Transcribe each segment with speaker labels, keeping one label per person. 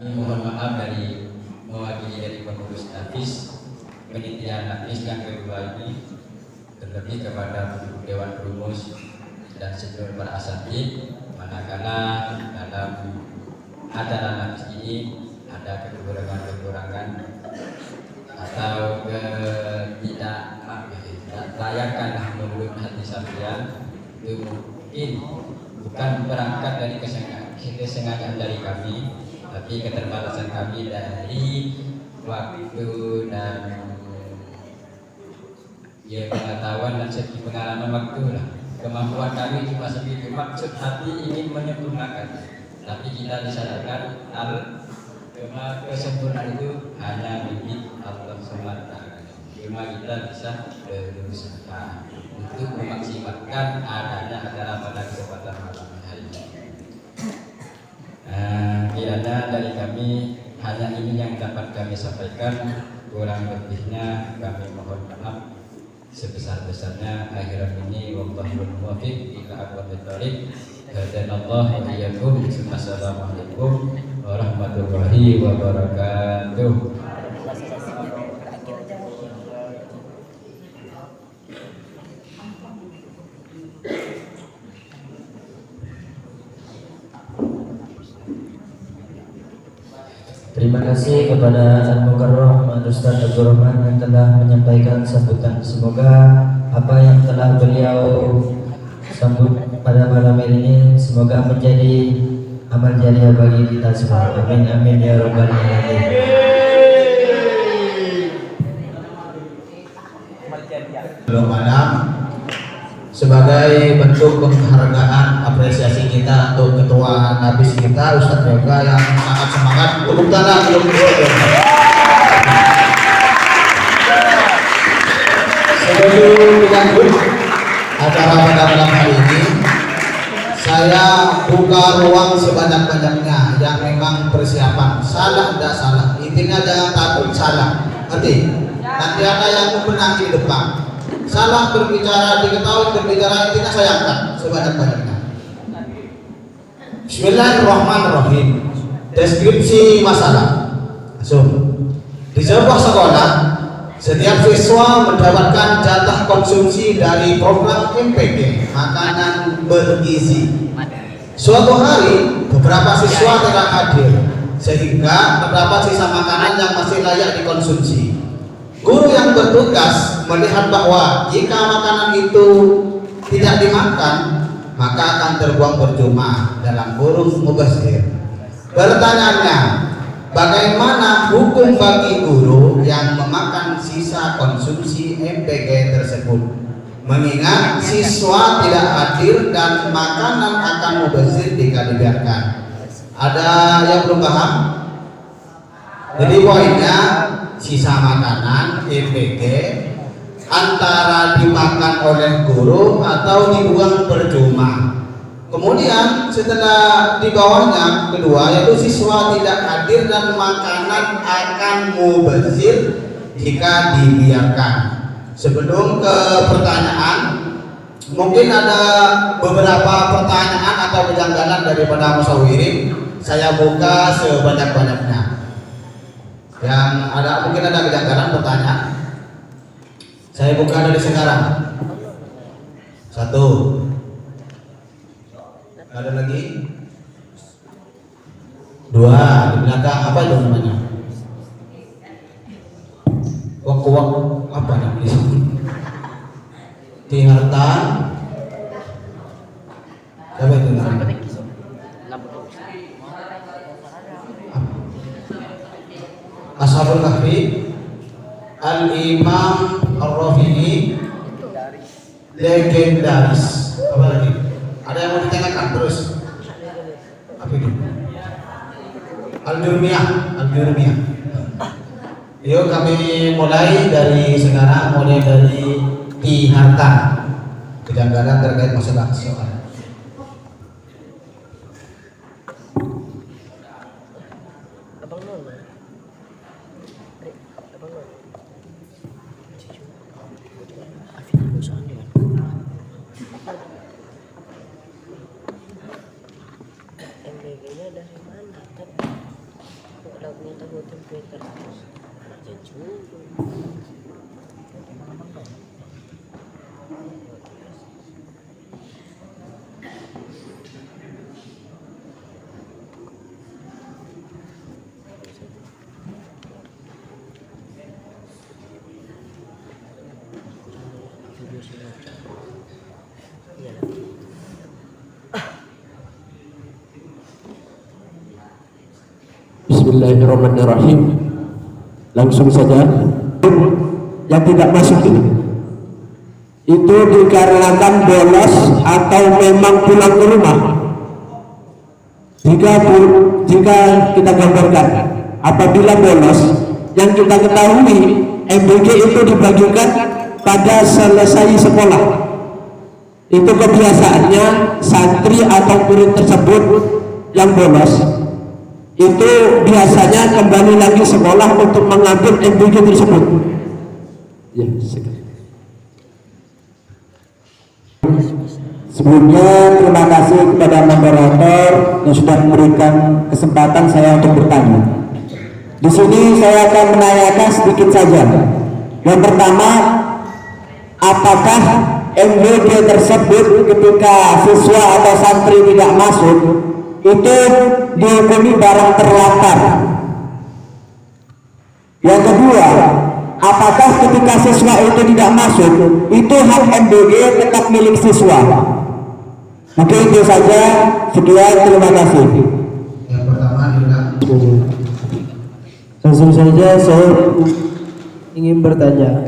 Speaker 1: Mohon maaf dari mewakili dari pengurus Nafis, penelitian Nafis yang kedua ini, terlebih kepada Dewan Rumus dan seluruh para asatidz, manakala dalam acara Nafis ini ada kekurangan-kekurangan atau ketidaklayakkan menurut hati sampean, itu mungkin bukan berangkat dari kesengajaan dari kami, tapi keterbatasan kami dari waktu dan pengetahuan dan segi pengalaman waktu lah. Kemampuan kami cuma segitu, maksud hati ingin menyempurnakan, tapi kita disadarkan kesempurnaan itu hanya milik Allah semata. Cuma kita bisa berusaha untuk memaksimalkan adanya acara pada kesempatan malam hari ini. Kiranya dari kami hanya ini yang dapat kami sampaikan, kurang lebihnya kami mohon maaf sebesar-besarnya. Akhiran ini wallahul muwaffiq ila aqwamit thoriq. Hadanallahu wa iyyakum. Assalamualaikum warahmatullahi wabarakatuh.
Speaker 2: Terima kasih kepada Al-Mukarram Ustaz Abdul Rahman yang telah menyampaikan sambutan. Semoga apa yang telah beliau sambut pada malam ini semoga menjadi amal jariah bagi kita semua. Amin amin ya rabbal alamin.
Speaker 3: Belum malam sebagai bentuk penghargaan apresiasi kita untuk ketua Nafis kita Ustadz Yoga yang sangat semangat. Tepuk tangan belum sebelum dilanjut acara pada malam hari ini, saya buka ruang sebanyak-banyaknya yang memang persiapan. Salah tidak salah, intinya jangan takut salah. Nanti ada yang membenaki di depan. Salah berbicara, diketahui berbicara, intinya saya angkat sebanyak-banyaknya. Bismillahirrahmanirrahim. Deskripsi masalah. Di sebuah sekolah, setiap siswa mendapatkan jatah konsumsi dari program MPG, makanan bergizi. Suatu hari, beberapa siswa tidak hadir, sehingga terdapat sisa makanan yang masih layak dikonsumsi. Guru yang bertugas melihat bahwa jika makanan itu tidak dimakan, maka akan terbuang percuma dalam huruf mubazir. Pertanyaannya, bagaimana hukum bagi guru yang memakan sisa konsumsi MPG tersebut? Mengingat siswa tidak hadir dan makanan akan mubazir jika dibiarkan. Ada yang belum paham? Jadi poinnya, sisa makanan MPG antara dimakan oleh guru atau dibuang percuma. Kemudian setelah di bawahnya kedua, yaitu siswa tidak hadir dan makanan akan mubazir jika dibiarkan. Sebelum ke pertanyaan, mungkin ada beberapa pertanyaan atau kejanggalan daripada musyawirin. Saya buka sebanyak-banyaknya. Yang ada mungkin ada kejanggalan pertanyaan. Saya buka dari sekarang. 1. Ada lagi? 2. Di belakang apa itu namanya? Wak apa namanya? Tihartan. Siapa itu namanya? Ashabul Kahfi, Al-Imam Ar-Rafi'i, legendaris. Apa lagi? Ada yang mau ditanyakan terus? Apa itu? Al-Jurmiyah. Yuk kami mulai dari sekarang, mulai dari Tihartan. Kejanggalan terkait masalah soal.
Speaker 4: Bismillahirrahmanirrahim. Langsung saja. Yang tidak masuk ini itu dikarenakan bolos atau memang pulang ke rumah. Jika kita gambarkan, apabila bolos, yang kita ketahui MBG itu dibagikan pada selesai sekolah. Itu kebiasaannya santri atau murid tersebut yang bolos itu biasanya kembali lagi sekolah untuk mengambil MBG tersebut. Ya, sebelumnya terima kasih kepada moderator yang sudah memberikan kesempatan saya untuk bertanya. Di sini saya akan menanyakan sedikit saja. Yang pertama, apakah MBG tersebut ketika siswa atau santri tidak masuk itu dihukumi barang terlantar? Yang kedua, apakah ketika siswa itu tidak masuk itu hak MBG tetap milik siswa? Oke, itu saja. Sekian, terima kasih.
Speaker 3: Yang pertama
Speaker 2: Langsung saja saya ingin bertanya.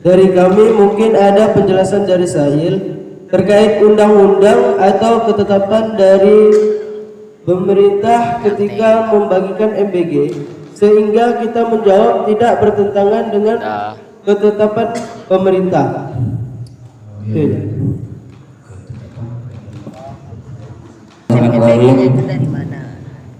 Speaker 2: Dari kami mungkin ada penjelasan dari Sahil terkait undang-undang atau ketetapan dari pemerintah ketika membagikan MBG, sehingga kita menjawab tidak bertentangan dengan ketetapan pemerintah.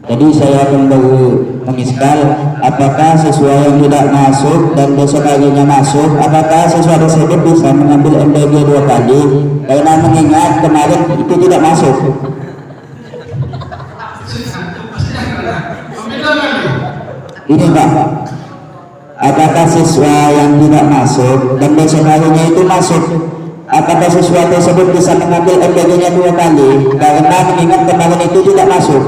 Speaker 4: Jadi saya kembali mengiskal, apakah siswa yang tidak masuk dan besok paginya masuk, apakah siswa tersebut bisa mengambil MBG 2 kali? Karena mengingat kemarin itu tidak masuk. Ini Pak, apakah siswa yang tidak masuk dan besok harinya itu masuk, apakah siswa tersebut bisa mengambil MBG-nya 2 kali? Karena mengingat kemarin itu tidak masuk.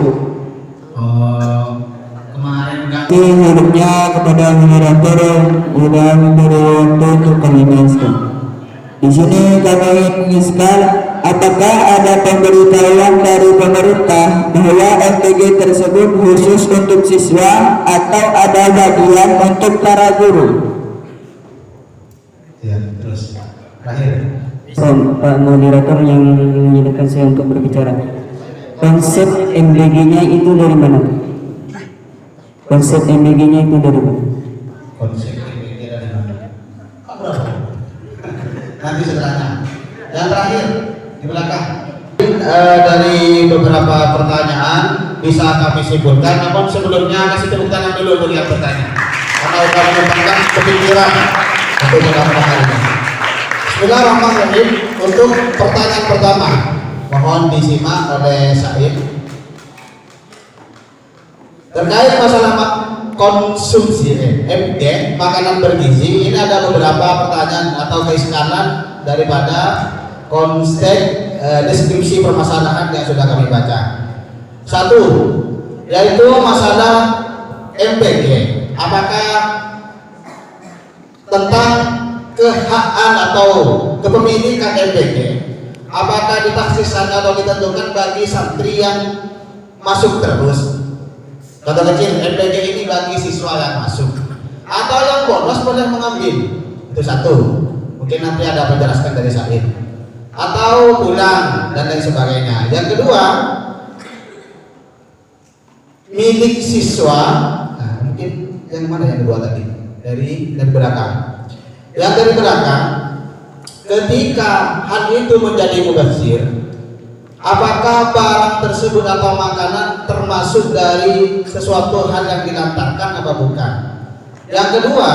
Speaker 4: Hidupnya kepada moderator sudah memberi waktu untuk kami mengiskan. Di sini kami ingin mengiskan, apakah ada pemberitahuan dari pemerintah bahwa MBG tersebut khusus untuk siswa atau ada bagian untuk para guru?
Speaker 3: Ya, terus terakhir.
Speaker 2: Pak moderator yang mengizinkan saya untuk berbicara. Konsep MBG-nya itu dari mana? Konsep MBG-nya itu dari mana?
Speaker 3: Konsep MBG dari mana? Nanti sederhana. Yang terakhir di belakang. Dari beberapa pertanyaan bisa kami simpulkan, namun sebelumnya kasih tepuk tangan dulu buat yang bertanya, karena sudah menyempatkan kepikiran untuk mendapatkan hal ini. Bismillahirrahmanirrahim. Untuk pertanyaan pertama, mohon disimak oleh Said. Terkait masalah konsumsi MD makanan bergizi, ini ada beberapa pertanyaan atau keiskalan daripada konteks deskripsi permasalahan yang sudah kami baca. Satu, yaitu masalah MBG. Apakah tentang kehakan atau kepemilikan MBG, apakah ditaksiskan atau ditentukan bagi santri yang masuk terus? Contoh kecil, MBG ini bagi siswa yang masuk atau yang bolos boleh mengambil. Itu satu. Mungkin nanti ada penjelasan dari Said. Atau pulang dan lain sebagainya. Yang kedua, milik siswa. Nah, mungkin yang mana yang kedua tadi? Dari belakang. Yang dari belakang, ketika hal itu menjadi mubazir, apakah barang tersebut atau makanan termasuk dari sesuatu hal yang dilantarkan apa bukan? Yang kedua,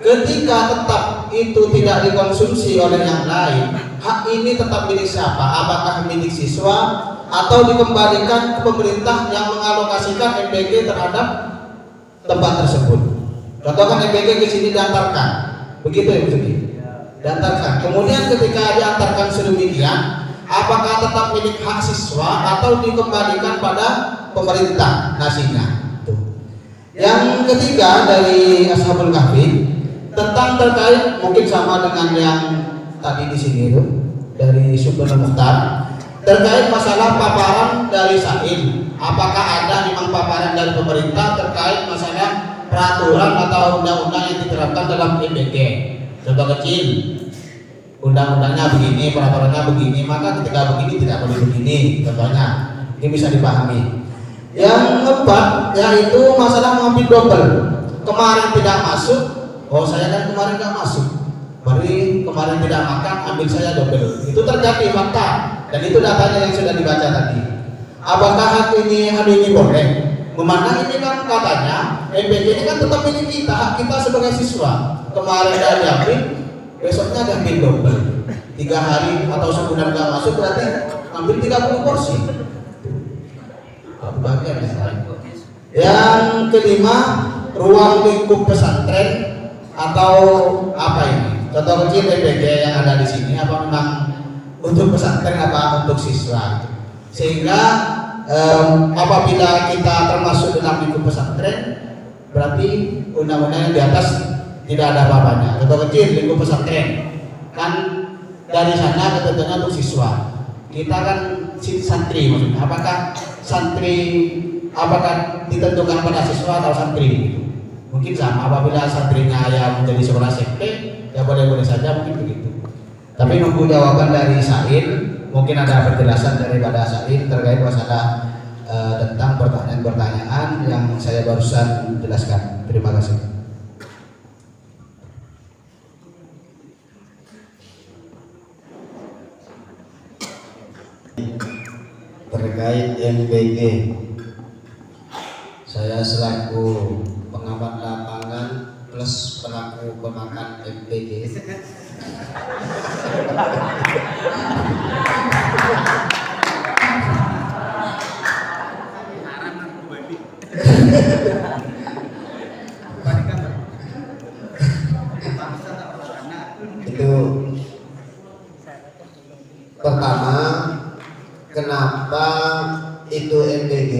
Speaker 3: ketika tetap itu tidak dikonsumsi oleh yang lain, hak ini tetap milik siapa? Apakah milik siswa atau dikembalikan ke pemerintah yang mengalokasikan MBG terhadap tempat tersebut. Contohkan MBG ke sini diantarkan, begitu ya Bu Sugi? Diantarkan. Kemudian ketika diantarkan sedemikian, apakah tetap milik hak siswa atau dikembalikan pada pemerintah nasinya? Tuh. Yang ketiga dari Ashabul Kahfi tentang terkait mungkin sama dengan yang tadi di sini itu dari Subhanul Mukhtar terkait masalah paparan dari Said. Apakah ada memang paparan dari pemerintah terkait masalah peraturan atau undang-undang yang diterapkan dalam MBG? Contoh kecil, undang-undangnya begini, peraturannya begini, maka ketika begini tidak boleh begini. Contohnya, ini bisa dipahami. Yang keempat, yaitu masalah mengambil double. Kemarin tidak masuk, oh saya kan kemarin tidak masuk. Kemarin tidak makan, ambil saya double. Itu terjadi fakta, dan itu datanya yang sudah dibaca tadi. Apakah hal ini boleh? Memandang ini kan katanya MBG ini kan tetap milik kita, hak kita sebagai siswa. Kemarin dah diambil, besoknya diambil double. 3 hari atau sebulan nggak masuk berarti ambil 30 porsi. Yang kelima, ruang lingkup pesantren atau apa ini? Contoh kecil MBG yang ada di sini apa memang untuk pesantren apa untuk siswa? Sehingga apabila kita termasuk dalam lingkup pesantren, berarti undang-undang yang di atas tidak ada apa-apanya. Contoh kecil lingkup pesantren kan dari sana ketentuannya untuk siswa. Kita kan santri maksudnya. Apakah ditentukan pada siswa atau santri? Mungkin sama. Apabila santrinya yang menjadi sekolah SMP, ya boleh-boleh saja mungkin begitu. Tapi nunggu jawaban dari Said. Mungkin ada penjelasan daripada Said terkait masalah tentang pertanyaan-pertanyaan yang saya barusan jelaskan. Terima kasih.
Speaker 5: Terkait MBG, saya selaku pengamat lapangan plus pelaku pemakan MBG itu pertama, kenapa itu MBG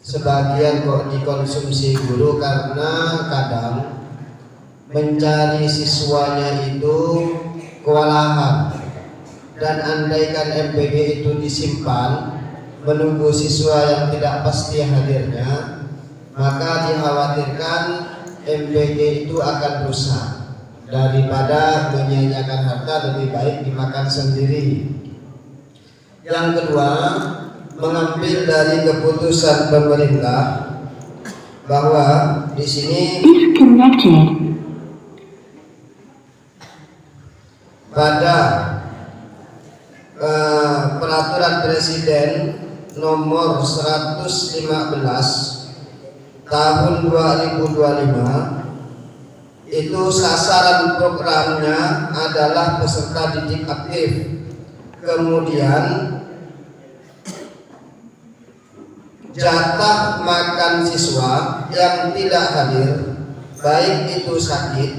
Speaker 5: sebagian kok dikonsumsi guru? Karena kadang mencari siswanya itu kewalahan, dan andaikan MBG itu disimpan menunggu siswa yang tidak pasti hadirnya, maka dikhawatirkan MBG itu akan rusak. Daripada menyia-nyiakan harta, lebih baik dimakan sendiri. Yang kedua, mengambil dari keputusan pemerintah bahwa di sini pada peraturan Presiden nomor 115 tahun 2025 itu sasaran programnya adalah peserta didik aktif. Kemudian jatah makan siswa yang tidak hadir, baik itu sakit,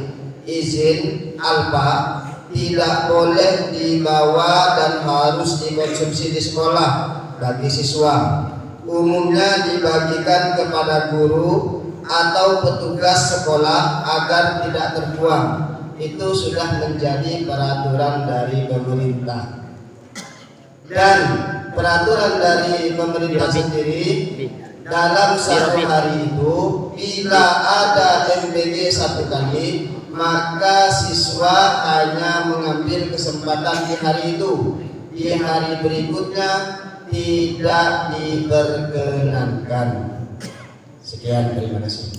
Speaker 5: izin, alpa, tidak boleh dibawa dan harus dikonsumsi di sekolah bagi siswa. Umumnya dibagikan kepada guru atau petugas sekolah agar tidak terbuang. Itu sudah menjadi peraturan dari pemerintah. Dan peraturan dari pemerintah sendiri, dalam satu hari itu bila ada MBG satu kali, maka siswa hanya mengambil kesempatan di hari itu. Di hari berikutnya tidak diperkenankan. Sekian, terima kasih.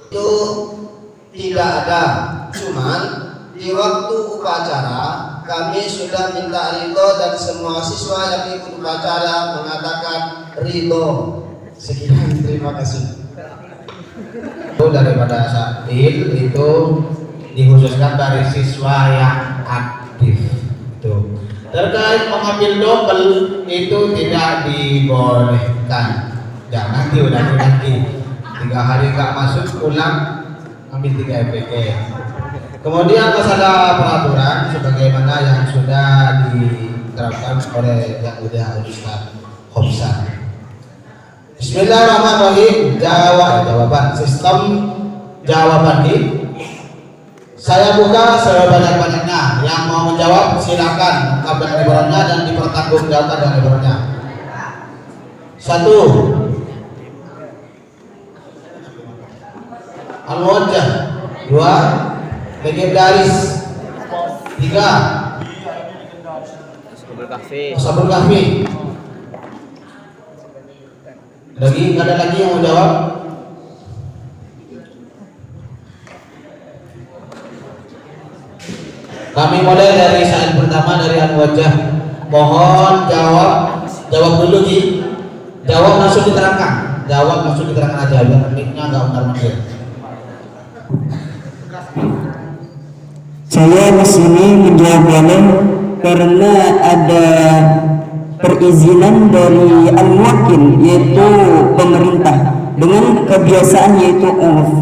Speaker 5: Itu tidak ada, cuman di waktu upacara kami sudah minta ridho dan semua siswa yang ikut upacara mengatakan ridho. Sekian, terima kasih.
Speaker 3: Itu daripada Saktil itu dikhususkan dari siswa yang aktif. Terkait mengambil double itu tidak dibolehkan. Ya nanti udah nanti 3 hari nggak masuk pulang ambil 3 EPK. Kemudian masalah peraturan sebagaimana yang sudah diterapkan oleh yang mulia Ustaz Hobsan. Bismillahirrahmanirrahim. Jawaban sistem jawaban ini saya buka sebanyak-banyaknya. Yang mau menjawab silakan tabel liberalnya dan dipertanggungjawabkan dengan liberalnya. 1. Al-Muwajjah. 2. Legendaris. 3. Ashabul Kahfi. Lagi nggak ada lagi yang mau jawab? Kami mulai dari saat pertama dari Al-Muwajjah. Mohon jawab dulu Ji. Jawab langsung diterangkan. Jawab langsung diterangkan aja biar mic-nya nggak undar-mandir.
Speaker 4: Saya di sini menjawab boleh karena ada perizinan dari al-muwakil yaitu pemerintah dengan kebiasaan yaitu uruf.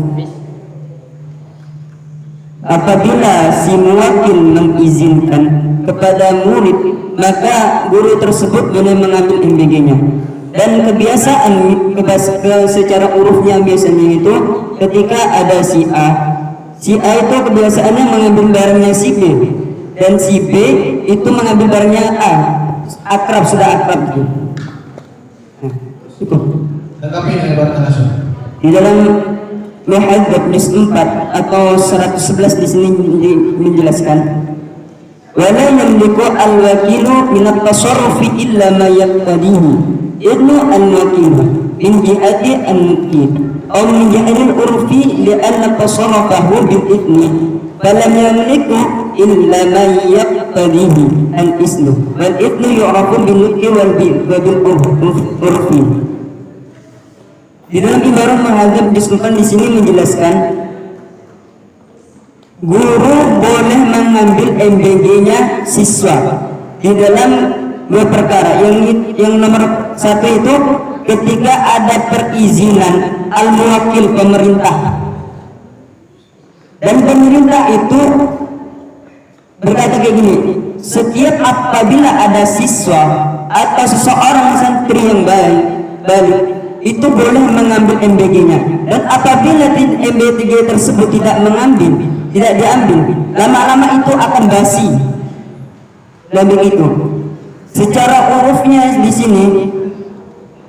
Speaker 4: Apabila si muwakil mengizinkan kepada murid, maka guru tersebut boleh mengambil MBG-nya. Dan kebiasaan secara urufnya biasanya itu ketika ada si A itu kebiasaannya mengambil barangnya si B, dan si B itu mengambil barangnya A. Sudah akrab gitu. Nah, itu.
Speaker 3: Lengkapi dengan ibarat langsung.
Speaker 4: Di dalam Muhadzab juz 4 atau 111 di sini menjelaskan, wala yamliku al-wakilu min at-tasarrufi illa ma yaqtadihi idnu al-wakilu min jihati al-mukil أو من جهل العرف لأن تصرفه بالإثم فلم يملكه إلا ما يقتضيه الإثم والإثم يعرف بالنطق وبالعرف. Di dalam ibarat Muhadzab disebutkan di sini menjelaskan guru boleh mengambil MBG-nya siswa di dalam 2 perkara. Yang nomor 1 itu ketika ada perizinan al-muwakil pemerintah, dan pemerintah itu berkata kayak gini, setiap apabila ada siswa atau seseorang santri yang balik itu boleh mengambil MBG-nya, dan apabila MBG tersebut tidak diambil, lama-lama itu akan basi. Dan begitu secara urufnya di sini,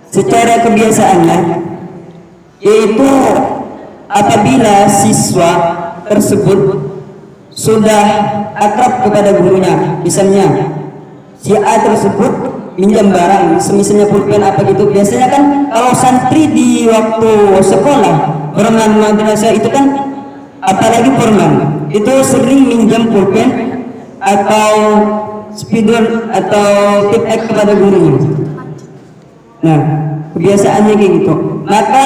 Speaker 4: secara kebiasaannya yaitu apabila siswa tersebut sudah akrab kepada gurunya, misalnya si A tersebut minjam barang, misalnya pulpen apa gitu. Biasanya kan kalau santri di waktu sekolah Forman madrasah itu kan, apalagi Forman itu sering minjam pulpen atau spidol atau tip X kepada gurunya. Nah, kebiasaannya kayak gitu. Maka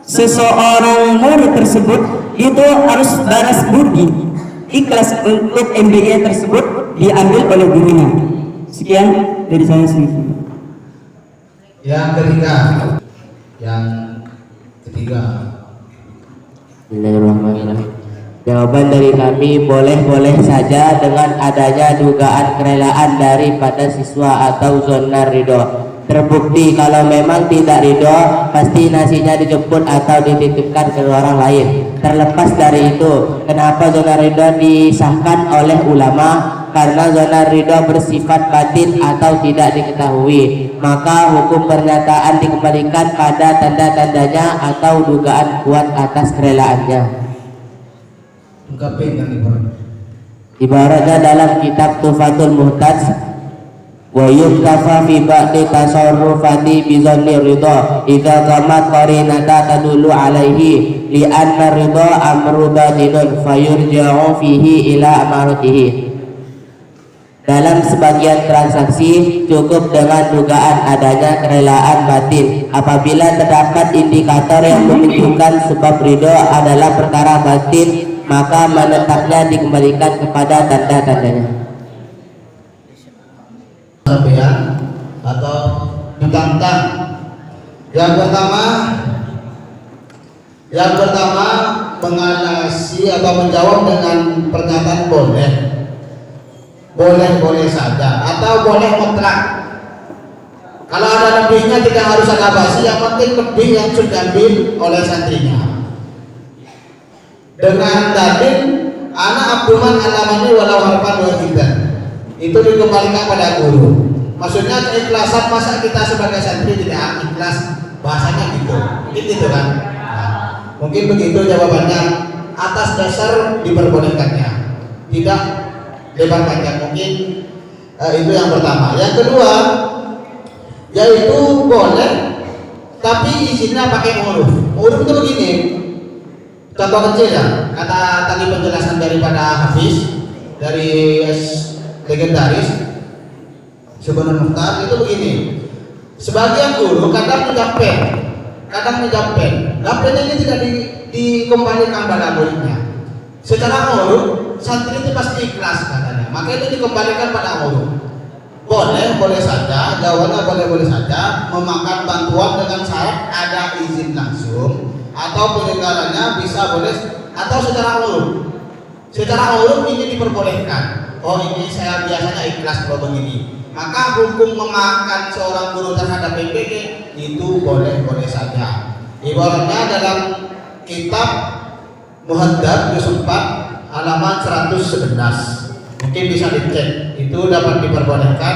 Speaker 4: seseorang murid tersebut itu harus balas budi, ikhlas untuk MBG tersebut diambil oleh gurunya. Sekian dari saya sendiri.
Speaker 3: Yang ketiga.
Speaker 6: Bismillahirrahmanirrahim. Jawaban dari kami boleh-boleh saja dengan adanya dugaan kerelaan daripada siswa atau zona ridho. Terbukti kalau memang tidak ridho, pasti nasinya dijemput atau dititipkan ke orang lain. Terlepas dari itu, kenapa zona ridho disahkan oleh ulama? Karena zona ridho bersifat batin atau tidak diketahui, maka hukum pernyataan dikembalikan pada tanda-tandanya atau dugaan kuat atas kerelaannya. Ibaratnya dalam kitab Tufatul Muhtaj, wa yuktafa fi ba'di tasarrufati bi dhanni ridha idza qamat qarinata tadullu alaihi li anna ridha amru batinun fayurja'u fihi ila amaratihi. Dalam sebagian transaksi cukup dengan dugaan adanya kerelaan batin apabila terdapat indikator yang menunjukkan sebab ridho adalah perkara batin, maka menetapnya dikembalikan kepada tanda-tandanya.
Speaker 3: Sampean atau ditantang Yang pertama mengatasi atau menjawab dengan pernyataan boleh. Boleh saja atau boleh mutlak. Kalau ada lebihnya tidak harus ada basi, yang penting lebih yang sudah diambil oleh santrinya. Dengan dalil anak abduman alamani walau harfan wahidan, itu dikembalikan pada guru. Maksudnya keikhlasan, masa kita sebagai santri tidak ikhlas, bahasanya gitu, gitu kan? Nah, mungkin begitu jawabannya. Atas dasar diperbolehkannya, tidak lebar panjang, mungkin itu yang pertama. Yang kedua, yaitu boleh, tapi izinnya pakai huruf. Huruf itu begini. Contoh kecil ya, kata tadi penjelasan daripada Hafiz dari legendaris Subhanul Mukhtar itu begini. Sebagian guru kadang menjampen. Gampennya ini tidak dikembalikan pada muridnya. Secara huruf santri itu pasti ikhlas katanya, maka itu dikembalikan pada huruf. Boleh saja, jawabannya boleh saja memakan bantuan dengan syarat ada izin langsung atau penyelenggaranya bisa boleh atau secara huruf. Secara huruf ini diperbolehkan. Oh, ini saya biasanya ikhlas kalau begini. Maka hukum memakan seorang guru terhadap PPG itu boleh saja. Ibaratnya dalam kitab Muhaddab juz 4 halaman 111. Mungkin bisa dicek. Itu dapat diperbolehkan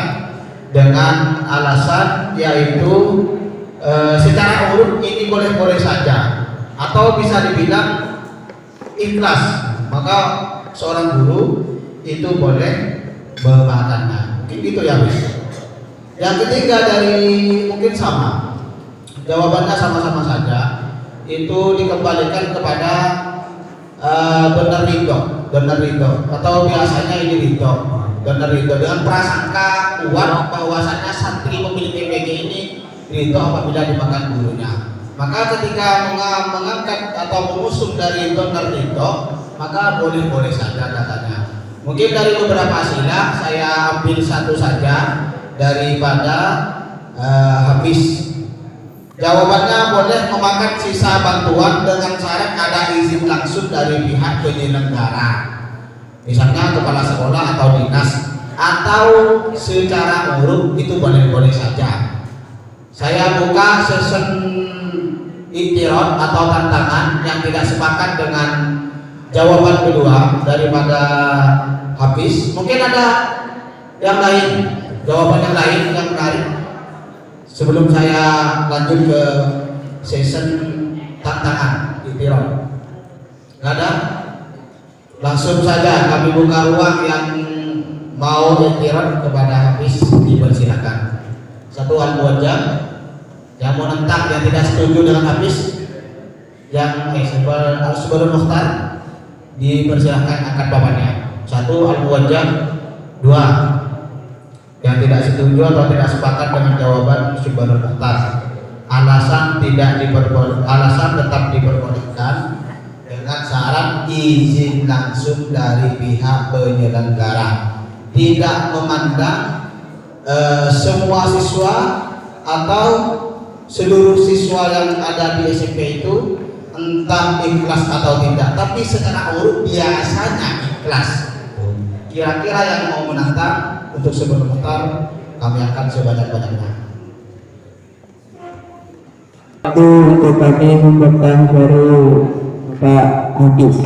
Speaker 3: dengan alasan yaitu secara huruf ini boleh saja atau bisa dibilang ikhlas. Maka seorang guru itu boleh memakannya. Mungkin gitu ya, Bis. Yang ketiga dari mungkin sama. Jawabannya sama-sama saja. Itu dikembalikan kepada benar ridho atau biasanya ini ridho dengan prasangka kuat bahwasanya santri pemilik PPG ini ridho apabila dimakan gurunya. Maka ketika mengangkat atau mengusung dari benar ridho, maka boleh saja katanya. Mungkin dari beberapa sila saya ambil satu saja daripada Hafiz. Jawabannya boleh memakan sisa bantuan dengan syarat ada izin langsung dari pihak penyelenggara, misalnya kepala sekolah atau dinas, atau secara huruf itu boleh saja. Saya buka session iktirad atau tantangan yang tidak sepakat dengan jawaban kedua daripada Hafiz. Mungkin ada yang lain, jawaban yang lain yang menarik sebelum saya lanjut ke session tantangan iktirad. Nggak ada? Langsung saja kami buka ruang yang mau iktirad kepada Hafiz, dipersilakan. Satu al-muwajjah yang mau nentang, yang tidak setuju dengan Hafiz, yang Subhanul Mukhtar, dipersilahkan angkat papannya. Satu al-muwajjah, dua yang tidak setuju atau tidak sepakat dengan jawaban Subhanul Mukhtar. Alasan tetap diperbolehkan dengan syarat izin langsung dari pihak penyelenggara. Tidak memandang semua siswa atau seluruh siswa yang ada di SMP itu entah ikhlas atau tidak, tapi secara huruf biasanya ikhlas. Kira-kira yang mau menantang untuk Subhanul Mukhtar, kami akan sebanyak-banyaknya.
Speaker 4: Untuk kami membentang baru Pak Hafiz.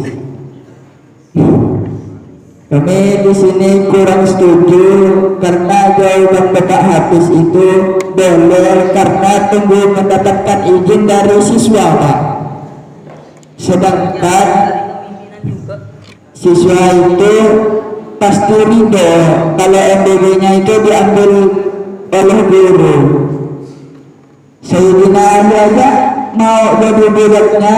Speaker 4: Kami di sini kurang setuju karena jawaban Bapak Hafiz itu boleh karena tunggu mendapatkan izin dari siswa, Pak. Sedangkan siswa itu pasti ridho kalau MBB-nya itu diambil oleh guru. Sayyidina Ali aja mau jadi muridnya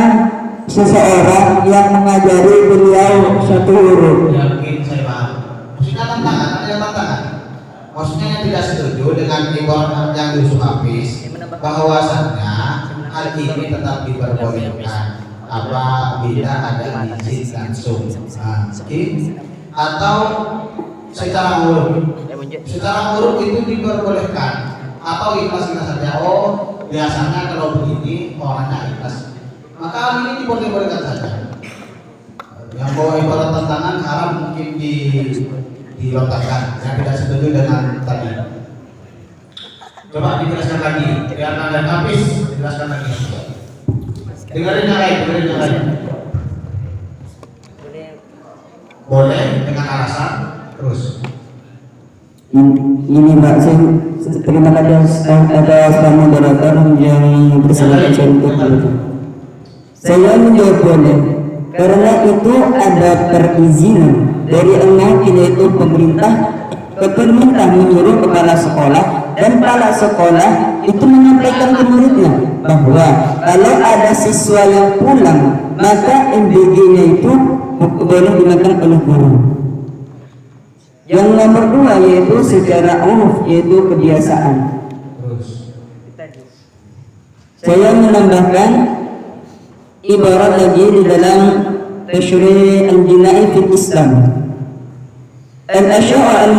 Speaker 4: seseorang yang mengajari beliau satu huruf.
Speaker 3: Yakin saya paham. Maksudnya tantangan. Maksudnya yang tidak setuju dengan ibarat yang Yusuf Hafiz bahwasannya hal ini tetap diperbolehkan apabila ada izin langsung. Atau secara huruf itu diperbolehkan atau ikhlas saja. Oh, biasanya kalau begini orangnya ikhlas, maka ini dibolehkan saja. Yang bawa ibarat tantangan haram mungkin dilontarkan. Saya tidak setuju dengan tadi. Coba dijelaskan lagi, biar anda habis, jelaskan lagi. Dengerin yang lain. Boleh dengan alasan terus.
Speaker 4: Ini Mbak, terima kasih atas moderator yang bersama saya untuk itu. Saya menjawab boleh, karena itu ada perizinan dari Allah, yaitu pemerintah menyuruh kepala sekolah dan kepala sekolah itu menyampaikan ke muridnya bahwa kalau ada siswa yang pulang maka MBG-nya itu boleh dimakan oleh guru. Yang nomor 2 yaitu secara uruf, yaitu kebiasaan. Saya menambahkan ibarat lagi di dalam Tashri' al-Jina'i fil Islam. Al-ashya'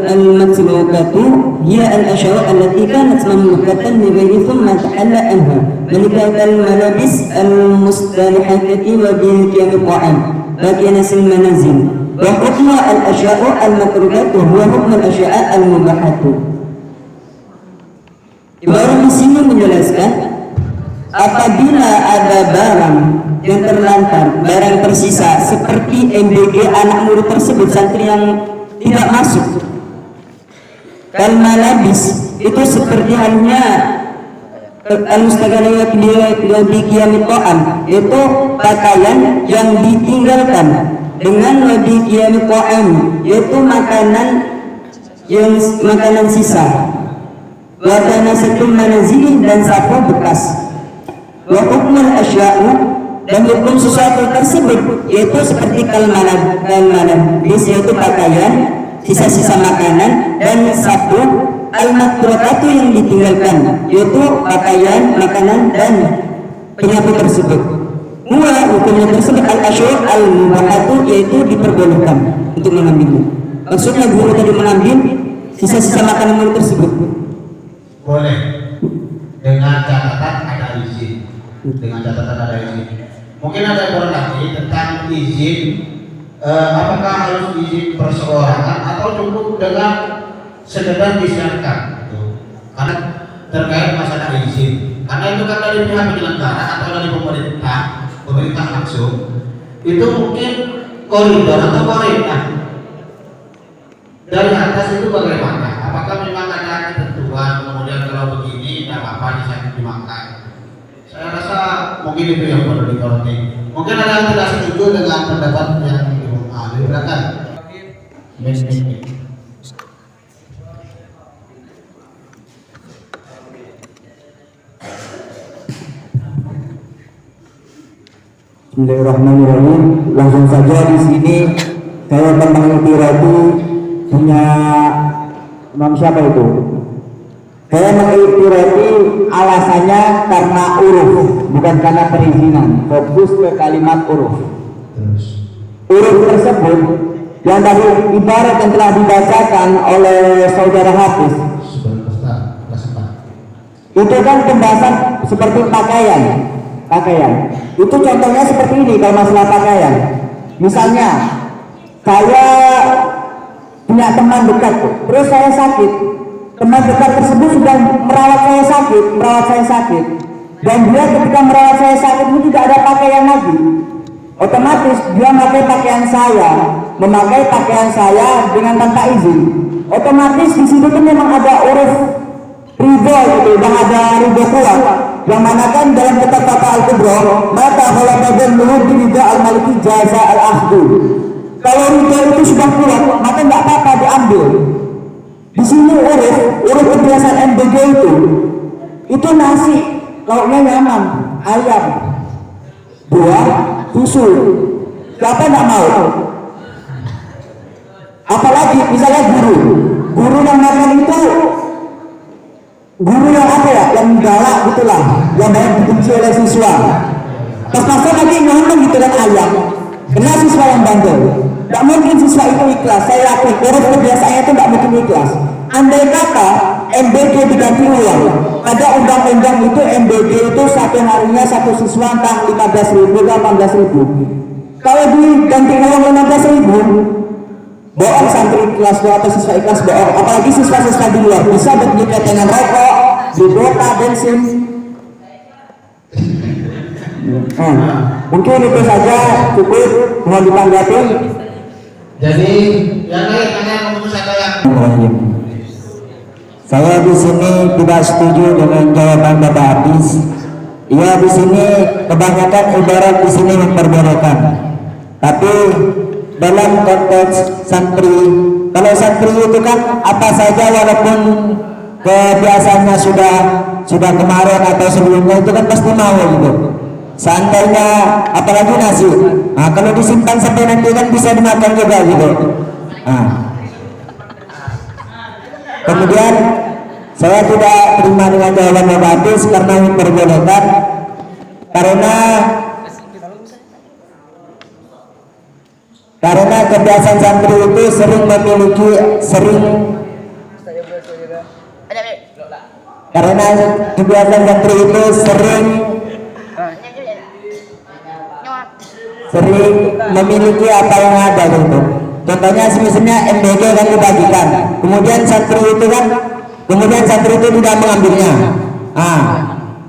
Speaker 4: al-matlukatu hiya al-ashya' allati kanat mamlukatan li ghairi thumma tahalla anha. Menikah al-malabis al-mustalihati wa bi'iyam al-ta'am baqiyanas al-manazil. Wa hukmu al-ashya' al-matlukatu huwa hukmu al-ashya' al-mubahatu. Ibarat di sini menjelaskan apabila ada barang yang terlantar, barang tersisa seperti MBG anak murid tersebut, santri yang tidak masuk, kalmalabis itu seperti halnya al-mustaghaliyat bi qiyamit ta'am, itu pakaian yang ditinggalkan dengan bi qiyamit ta'am, yaitu makanan sisa, wa tanasatul manazil dan sapu bekas. Wa hukmul asya'u, dan hukum sesuatu tersebut yaitu seperti kalmalan, yaitu pakaian, sisa-sisa makanan, dan sapu al-matrukatu yang ditinggalkan, yaitu pakaian, makanan, dan penyapu tersebut. Hukumnya tersebut al-asyur al-mubahatu, yaitu diperbolehkan untuk mengambilnya. Maksudnya guru tadi mengambil sisa-sisa makanan tersebut
Speaker 3: boleh dengan catatan ada izin. Mungkin ada yang lagi tentang izin, apakah harus izin perseorangan atau cukup dengan sekedar disiarkan gitu. Karena terkait masalah izin, karena itu kan dari pihak penyelenggara atau dari pemerintah langsung, itu mungkin koridor atau koridor dari atas itu bagaimana? Apakah memang ada ketentuan kemudian kalau begini tidak apa-apa bisa dimakan? Saya rasa mungkin itu yang perlu dikoroti. Mungkin ada yang tidak setuju dengan pendapat yang diberikan.
Speaker 4: Bismillahirrahmanirrahim. Langsung saja di sini saya tentang iktiratu punya Imam siapa itu? Saya mengiktirati alasannya karena uruf, bukan karena perizinan. Fokus ke kalimat uruf. Uruf tersebut yang tadi ibarat yang telah dibacakan oleh saudara Hafiz, itu kan pembahasan seperti pakaian. Itu contohnya seperti ini kalau masalah pakaian. Misalnya saya punya teman dekat, terus saya sakit. Teman dekat tersebut sudah merawat saya sakit, dan dia ketika merawat saya sakit itu tidak ada pakaian lagi. Otomatis dia memakai pakaian saya dengan tanpa izin. Otomatis di situ tuh memang ada uruf ridho gitu, dan ada ridho kuat. Yang mana kan dalam kitab Fatah Al-Kubra, maka kalau bagian menurut ridho al-maliki jaza al-ahdu. Kalau ridho itu sudah kuat, maka nggak apa-apa diambil. Di sini uruf kebiasaan MBG itu nasi, lauknya nyaman, ayam, buah, susu. Siapa nggak mau? Apalagi misalnya guru yang makan itu guru yang apa ya, yang galak gitulah, yang banyak dibenci oleh siswa. Pas-pasan lagi ngomong gitu kan ayam, kena siswa yang bandel. Tidak mungkin siswa itu ikhlas. Saya yakin uruf kebiasaannya itu tidak mungkin ikhlas. Andai kata MBG diganti ulang. Pada undang-undang itu MBG itu satu harinya satu siswa entah 15.000 ke 18.000. Kalau diganti ulang 15.000, bohong santri kelas 2 atau siswa kelas bohong. Apalagi siswa-siswa di luar bisa beli ketengan rokok, beli kuota bensin. Mungkin itu saja, cukup, mohon ditanggapi.
Speaker 3: Jadi yang lain tanya ngomong saya.
Speaker 4: Saya di sini tidak setuju dengan jawaban Bapak Hafiz. Ia di sini kebanyakan ibarat di sini memperbolehkan. Tapi dalam konteks santri, kalau santri itu kan apa saja walaupun kebiasaannya sudah kemarin atau sebelumnya itu kan pasti mau gitu. Seandainya apalagi nasi, nah, kalau disimpan sampai nanti kan bisa dimakan juga gitu. Nah. Kemudian saya tidak terima dengan jawaban Bapak Hafiz karena memperbolehkan, karena kebiasaan santri itu sering memiliki apa yang ada gitu. Contohnya misalnya MBG kan dibagikan, kemudian santri itu tidak mengambilnya.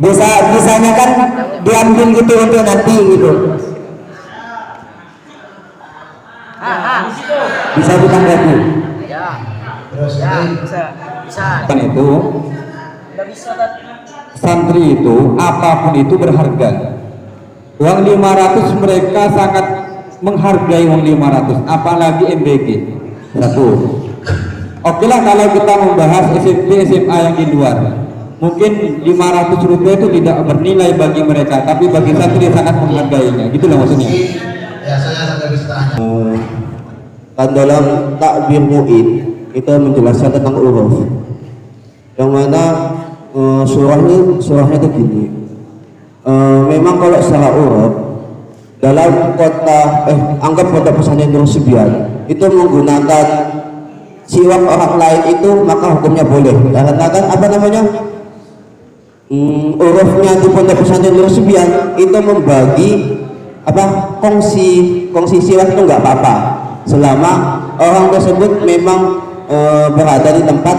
Speaker 4: Bisanya kan diambil gitu untuk nanti gitu. Bisa ditanggapi.
Speaker 3: Terus
Speaker 7: Kan itu santri itu apapun itu berharga. Uang 500 mereka sangat menghargai uang 500, apalagi MBG. Satu. Oke lah kalau kita membahas SMP SMA yang di luar, mungkin 500 rupiah itu tidak bernilai bagi mereka, tapi bagi santri sangat menghargainya. Gitulah maksudnya.
Speaker 3: ya saya sampai bisa tanya.
Speaker 5: Kan dalam takbir mu'in itu menjelaskan tentang uruf, yang mana surahnya itu gini. Memang kalau secara uruf dalam anggap kota pesantren Nur Subian itu menggunakan siwak orang lain itu maka hukumnya boleh, karena kan urufnya di pondok pesantren Nur Subian itu membagi kongsi siwak itu nggak apa-apa selama orang tersebut memang berada di tempat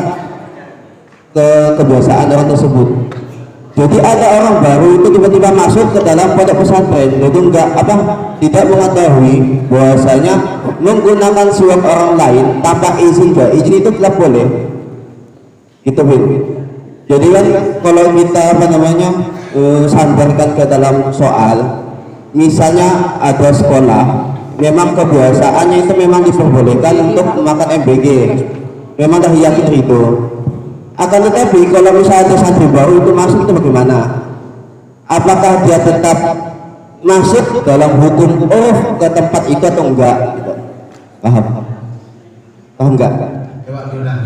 Speaker 5: kebiasaan orang tersebut. Jadi ada orang baru itu tiba-tiba masuk ke dalam pondok pesantren, itu tidak mengetahui bahwasanya menggunakan siwak orang lain tanpa izin itu tidak boleh. Gitu Bin. Jadi kan kalau kita sandarkan ke dalam soal, misalnya ada sekolah, memang kebiasaannya itu memang diperbolehkan untuk memakan MBG, memang dah yakin itu. Akan tetapi kalau misalnya ada santri baru itu masuk itu bagaimana? Apakah dia tetap masuk dalam hukum ke tempat itu atau enggak? Gitu. Paham enggak?
Speaker 3: Coba diulang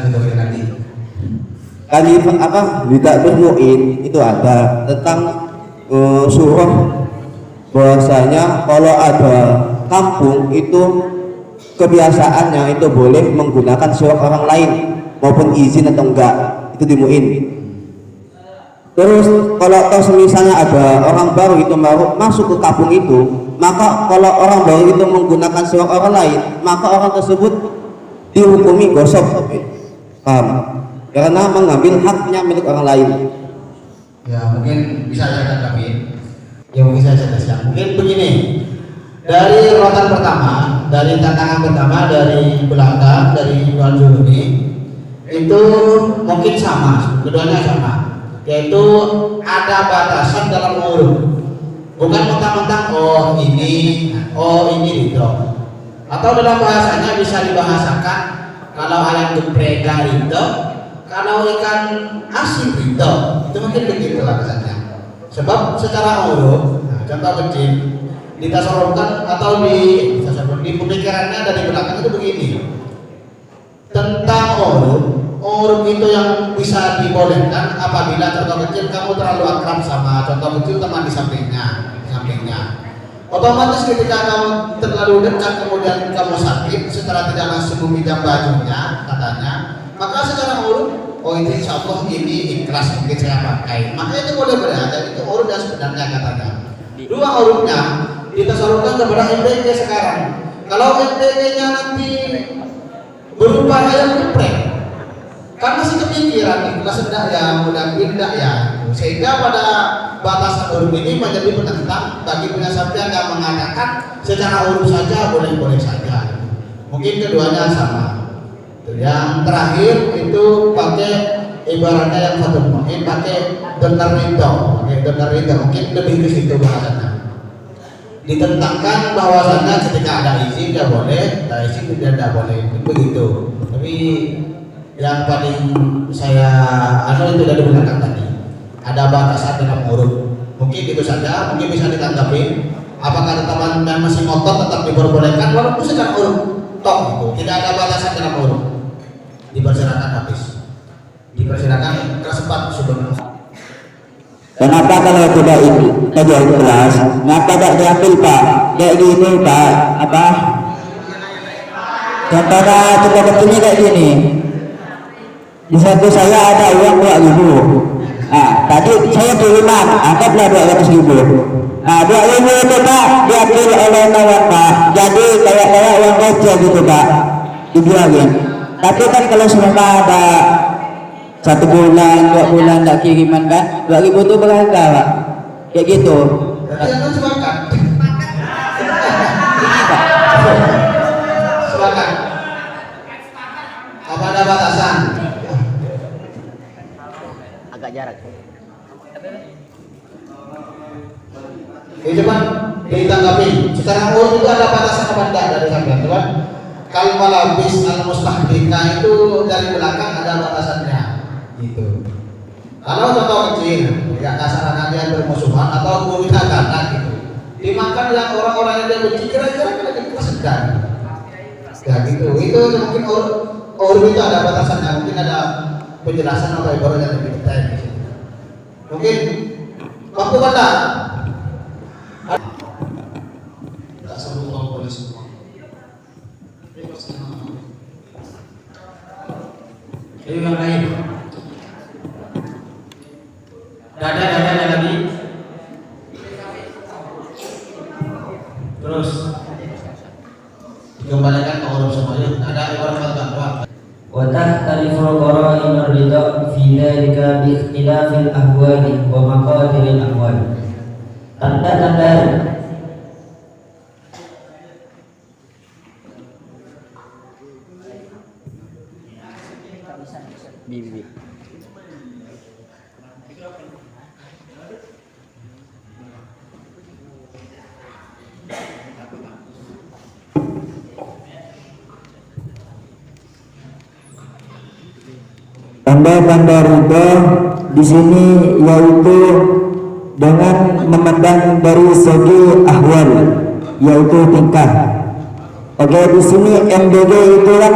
Speaker 3: itu nanti.
Speaker 5: Kali di takbir mu'in itu ada tentang surah bahwasanya kalau ada kampung itu kebiasaannya itu boleh menggunakan siwak orang lain maupun izin atau enggak, itu di mu'in. Terus kalau misalnya ada orang baru itu masuk ke kampung itu, maka kalau orang baru itu menggunakan siwak orang lain, maka orang tersebut dihukumi gosok. Paham? Karena mengambil haknya milik orang lain.
Speaker 3: Ya mungkin bisa saya tanggapi. Ya mungkin saya jelaskan. Mungkin begini. Dari rotan pertama, dari tantangan pertama dari belakang, dari Tuan Zuluni itu mungkin sama, keduanya sama, yaitu ada batasan dalam uruf. Bukan mentang-mentang ini itu. Atau dalam bahasanya bisa dibahasakan kalau ayam geprek itu, kalau ikan asin itu mungkin begitu bahasanya. Sebab secara uruf, contoh kecil ditasawurkan atau di pemikirannya dari belakang itu begini tentang uruf itu yang bisa dibolehkan apabila contoh kecil kamu terlalu akrab sama contoh kecil teman di sampingnya, otomatis ketika kamu terlalu dekat kemudian kamu sakit setelah tidak langsung meminjam bajunya katanya maka secara urut, oh ini insya Allah ini ikhlas mungkin saya pakai, maka itu boleh berada, itu urut yang sebenarnya katanya. Dua urutnya ditasalurkan kepada MBG sekarang. Kalau MBG-nya nanti berupa ayam geprek, kan masih kepikiran ikhlas enggak ya, mudah pindah ya, sehingga pada batasan urut ini menjadi penentang bagi punya sampean yang mengatakan secara urut saja boleh-boleh saja. Mungkin keduanya sama. Yang terakhir itu pakai ibaratnya yang satu mungkin pakai donar ridho, mungkin lebih ke situ bahasanya. Ditentangkan bahwasannya ketika ada izin dia boleh, ada izin tidak boleh, begitu. Tapi yang paling saya itu dari belakang tadi ada batasan dalam urut. Mungkin itu saja, mungkin bisa ditanggapi. Apakah teman yang masih ngotot tetap diperbolehkan walaupun secara urut? Tok itu tidak ada batasan dalam urut. Dipersilakan habis. Dipersilakan kesempat sebelum.
Speaker 4: Kenapa kalau tidak itu saja ikhlas? Kenapa tidak diambil Pak? Kayak gini Pak, apa? Contohnya contoh kecilnya kayak gini. Di satu saya ada uang 2.000. Nah, tadi saya terima, anggaplah 200.000. Nah, 2.000 itu Pak diambil oleh kawan Pak. Jadi kayak uang goceng gitu Pak. Dibilangin. Tapi kan kalau selama ada 1 bulan, 2 bulan nggak kiriman kan, 2.000 itu berharga Pak. Kayak gitu.
Speaker 3: Jadi yang sepakat. Sepakat. Apa ada batasan?
Speaker 6: Agak jarak.
Speaker 3: Coba ditanggapi. Secara urut itu ada batasan apa enggak dari sampean, coba? Kalau malabis al-mustahdika itu dari belakang ada batasannya, gitu. Kalau contoh kecil, ya kasaran dia bermusuhan atau berwina karena gitu, dimakan yang orang-orang yang dia benci kira-kira kita sedang, ya gitu. Itu mungkin urut itu ada batasannya, mungkin ada penjelasan atau ibarat yang lebih detail. Mungkin waktu pada tak selalu tahu boleh semua.
Speaker 1: Itu yang lain. Dada lagi. Terus
Speaker 3: dikembalikan ke urut semuanya. Ada ibarat kata
Speaker 2: wa tahtaliful qara'inur ridha fi dzalika bi ikhtilafil ahwali wa maqadiril ahwal. Tanda-tanda
Speaker 6: Bibi.
Speaker 4: Tanda-tanda ridho di sini yaitu dengan memandang dari segi ahwal, yaitu tingkah. Oke, di sini MBG itu kan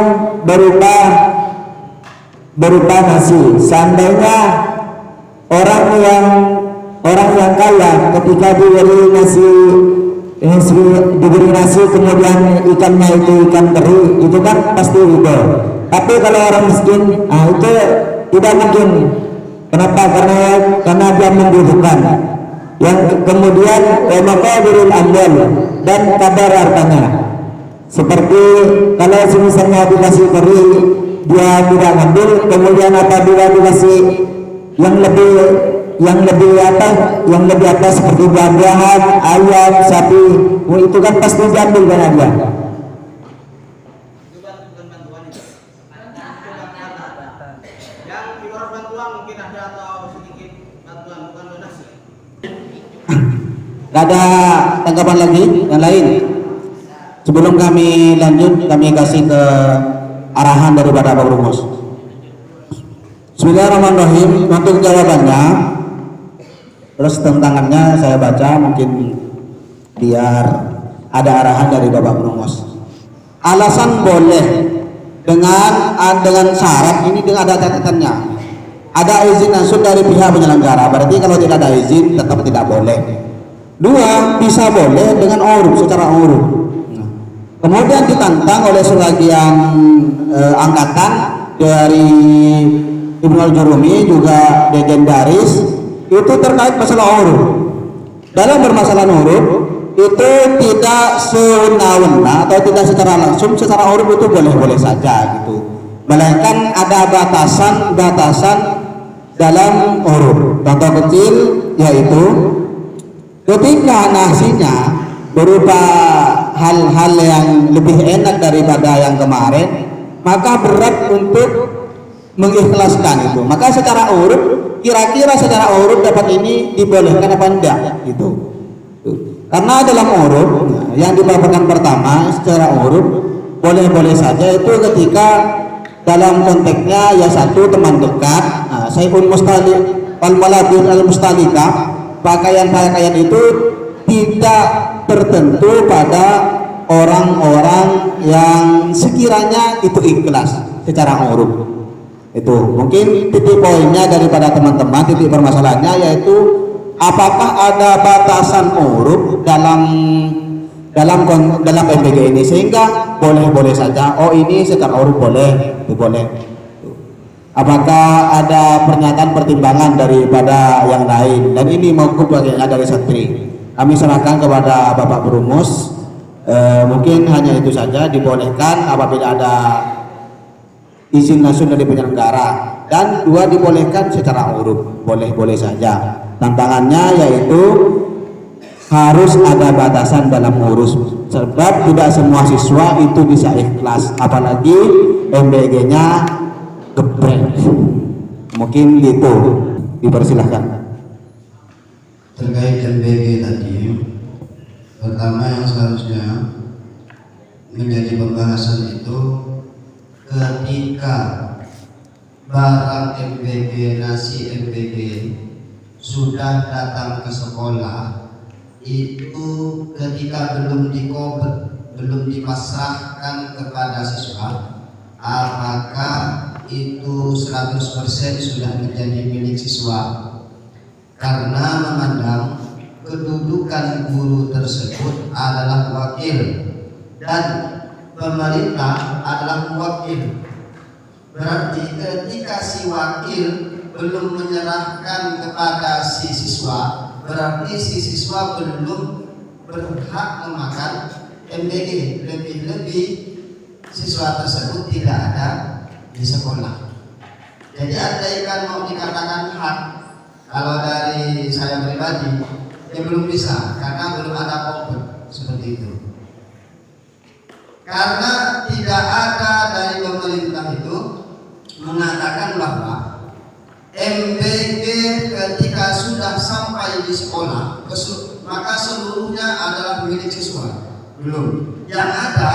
Speaker 4: berupa nasi. Seandainya orang yang kaya ketika diberi nasi kemudian ikannya itu ikan teri, itu kan pasti ridho. Tapi kalau orang miskin, itu tidak mungkin. Kenapa? Karena dia membutuhkan. Yang kemudian maqadirul amwal dan kadar hartanya. Seperti kalau misalnya dikasih teri, dia tidak ngambil, kemudian apabila dikasih yang lebih atas seperti buah-buahan, ayam, sapi, itu kan pasti diambil karena dia. Gak ada tanggapan lagi yang lain? Sebelum kami lanjut, kami kasih ke arahan daripada Pak Rumus. Bismillahirrahmanirrahim. Untuk jawabannya, terus tantangannya saya baca mungkin biar ada arahan dari Bapak Rumus. Alasan boleh dengan syarat ini, dengan ada catatannya. Ada izin langsung dari pihak penyelenggara. Berarti kalau tidak ada izin tetap tidak boleh. 2, bisa boleh dengan urut, secara urut. Kemudian ditantang oleh sebagian angkatan dari Ibnu Al-Jurumi juga legendaris itu terkait masalah urut. Dalam bermasalah urut itu tidak sewenang-wenang atau tidak secara langsung, secara urut itu boleh-boleh saja gitu. Melainkan ada batasan-batasan dalam urut. Contoh kecil yaitu ketika nasinya berupa hal-hal yang lebih enak daripada yang kemarin, maka berat untuk mengikhlaskan itu. Maka secara urut, kira-kira secara urut dapat ini dibolehkan apa enggak gitu. Karena dalam urut yang dibawakan pertama secara urut boleh-boleh saja itu ketika dalam konteksnya ya satu teman dekat, Saiful Mustalik wal Malabir al Mustalika, pakaian-pakaian itu tidak tertentu pada orang-orang yang sekiranya itu ikhlas secara urut. Itu mungkin titik poinnya daripada teman-teman, titik permasalahannya yaitu apakah ada batasan urut dalam MBG ini sehingga boleh-boleh saja. Oh ini secara urut boleh, itu boleh. Apakah ada pernyataan pertimbangan daripada yang lain? Dan ini mauquf bagiannya dari Satri. Kami serahkan kepada Bapak Berumus. Mungkin hanya itu saja, dibolehkan apabila ada izin langsung dari penyelenggara, dan dua dibolehkan secara urut, boleh-boleh saja. Tantangannya yaitu harus ada batasan dalam urus, sebab tidak semua siswa itu bisa ikhlas, apalagi MBG-nya gebrek. Mungkin gitu, dipersilahkan.
Speaker 5: Terkait MBG tadi, pertama yang seharusnya menjadi pembahasan itu ketika barang MBG, nasi MBG sudah datang ke sekolah, itu ketika belum dipasrahkan kepada siswa, apakah itu 100% sudah menjadi milik siswa, karena memandang kedudukan guru tersebut adalah wakil dan pemerintah adalah wakil. Berarti ketika si wakil belum menyerahkan kepada si siswa, berarti si siswa belum berhak memakan MBG. Lebih-lebih siswa tersebut tidak ada di sekolah. Jadi andaikan mau dikatakan hak, kalau dari saya pribadi ya belum bisa, karena belum ada kompet seperti itu. Karena tidak ada dari pemerintah itu mengatakan bahwa MBG ketika sudah sampai di sekolah maka seluruhnya adalah milik siswa. Belum. Yang ada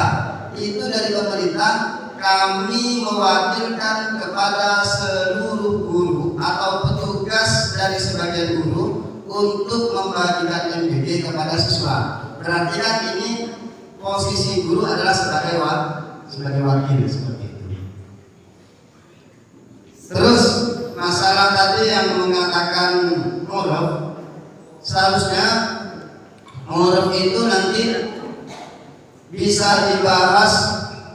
Speaker 5: itu dari pemerintah, kami mewakilkan kepada seluruh guru atau petugas dari sebagian guru untuk membagikan MBG kepada siswa. Berarti kan ini posisi guru adalah sebagai wakil seperti itu. Terus masalah tadi yang mengatakan muraf, seharusnya muraf itu nanti bisa dibahas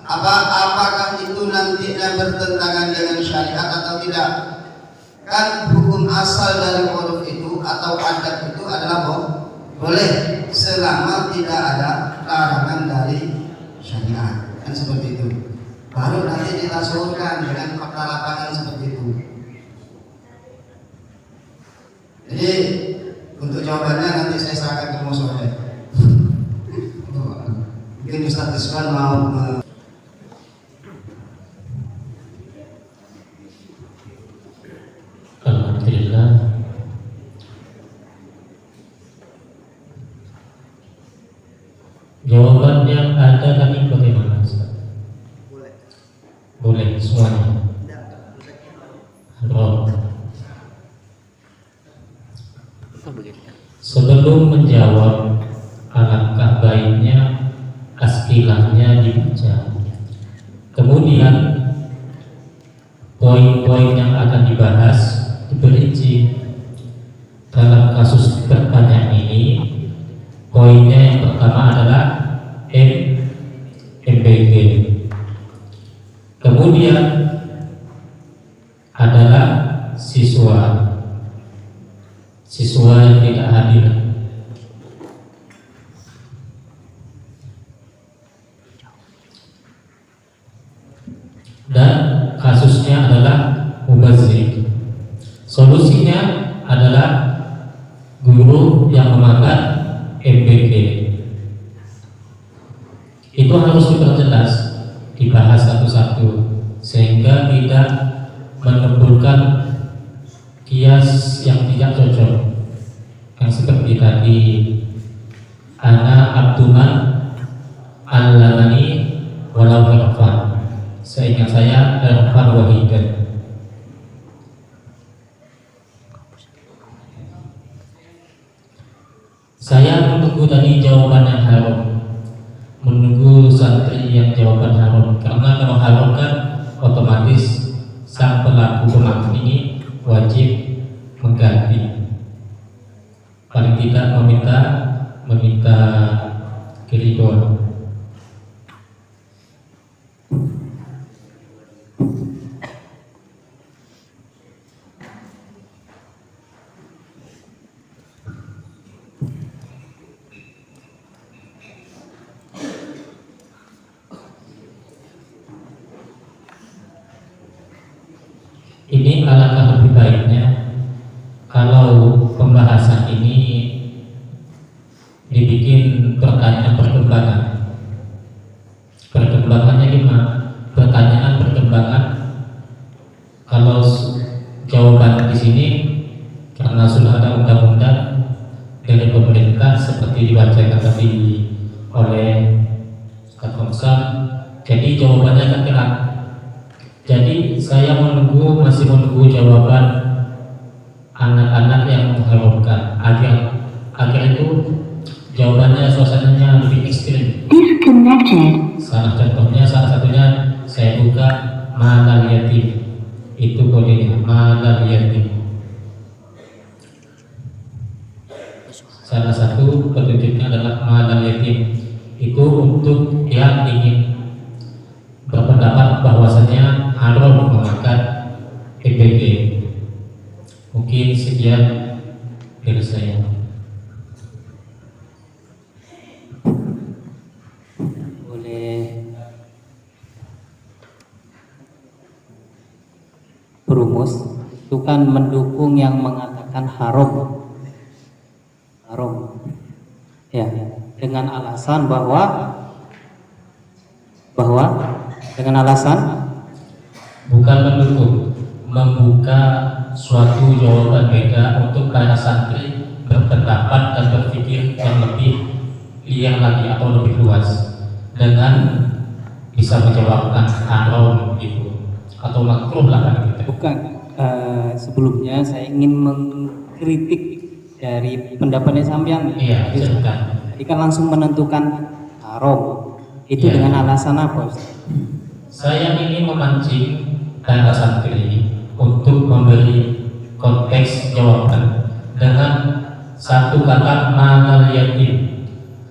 Speaker 5: apakah itu nanti bertentangan dengan syariat atau tidak. Kan hukum asal dari muraf itu atau adat itu adalah boleh selama tidak ada larangan dari syariat, kan seperti itu. Baru nanti ditasurkan dengan fakta lapangan seperti itu. Jadi untuk jawabannya nanti saya serahkan ke Musohe. Mungkin Ustaz Iswan mau
Speaker 8: Alhamdulillah. Jawaban yang ada tadi bagaimana Ustaz? Boleh semuanya. Sebelum menjawab, alangkah baiknya astilahnya dibaca. Kemudian poin-poin yang akan dibahas diperinci. Dalam kasus pertanyaan ini, poinnya yang pertama adalah MBG. Kemudian siswa yang tidak hadir. Dan kasusnya adalah mubazir. Solusinya adalah guru yang memakai MBG. Itu harus diperjelas, dibahas satu-satu sehingga tidak menimbulkan kias yang tidak cocok. Yang seperti tadi, ana abduman al-lamani walau hirfan. Seingat saya hirfan wahidan. Saya menunggu tadi jawaban yang haram, menunggu santri yang jawaban haram, karena kalau haram kan otomatis sang pelaku pemakai ini wajib mengganti, paling tidak meminta keridhaan. Ini alangkah lebih baiknya kalau pembahasan ini dibikin pertanyaan perkembangan. Perkembangannya gimana? Pertanyaan perkembangan. Kalau jawaban di sini karena sudah ada undang-undang dari pemerintah seperti dibacakan tadi oleh Ustaz Komsam, jadi jawabannya akan terang. Jadi saya masih menunggu jawaban anak-anak yang mengharapkan agar itu jawabannya suasananya lebih ekstrim. Salah satunya saya buka malal yatim. Itu kodenya malal yatim. Salah satu petunjuknya adalah malal yatim. Itu untuk yang ingin berpendapat bahwasanya haram memakan EBG. Mungkin sekian dari saya.
Speaker 9: Boleh berumus itu kan mendukung yang mengatakan haram ya, dengan alasan bahwa dengan alasan
Speaker 8: bukan mendukung, membuka suatu jawaban beda untuk para santri berpendapat dan berpikir yang lebih liar lagi atau lebih luas dengan bisa menjawabkan haram itu atau makruh lah kan kita.
Speaker 9: Bukan, sebelumnya saya ingin mengkritik dari pendapatnya sampean.
Speaker 8: Iya, silakan.
Speaker 9: Jadi kan langsung menentukan haram itu
Speaker 8: Iya.
Speaker 9: dengan alasan apa, Ustaz?
Speaker 8: Saya ingin memancing para santri untuk memberi konteks jawaban dengan satu kata malal yatim,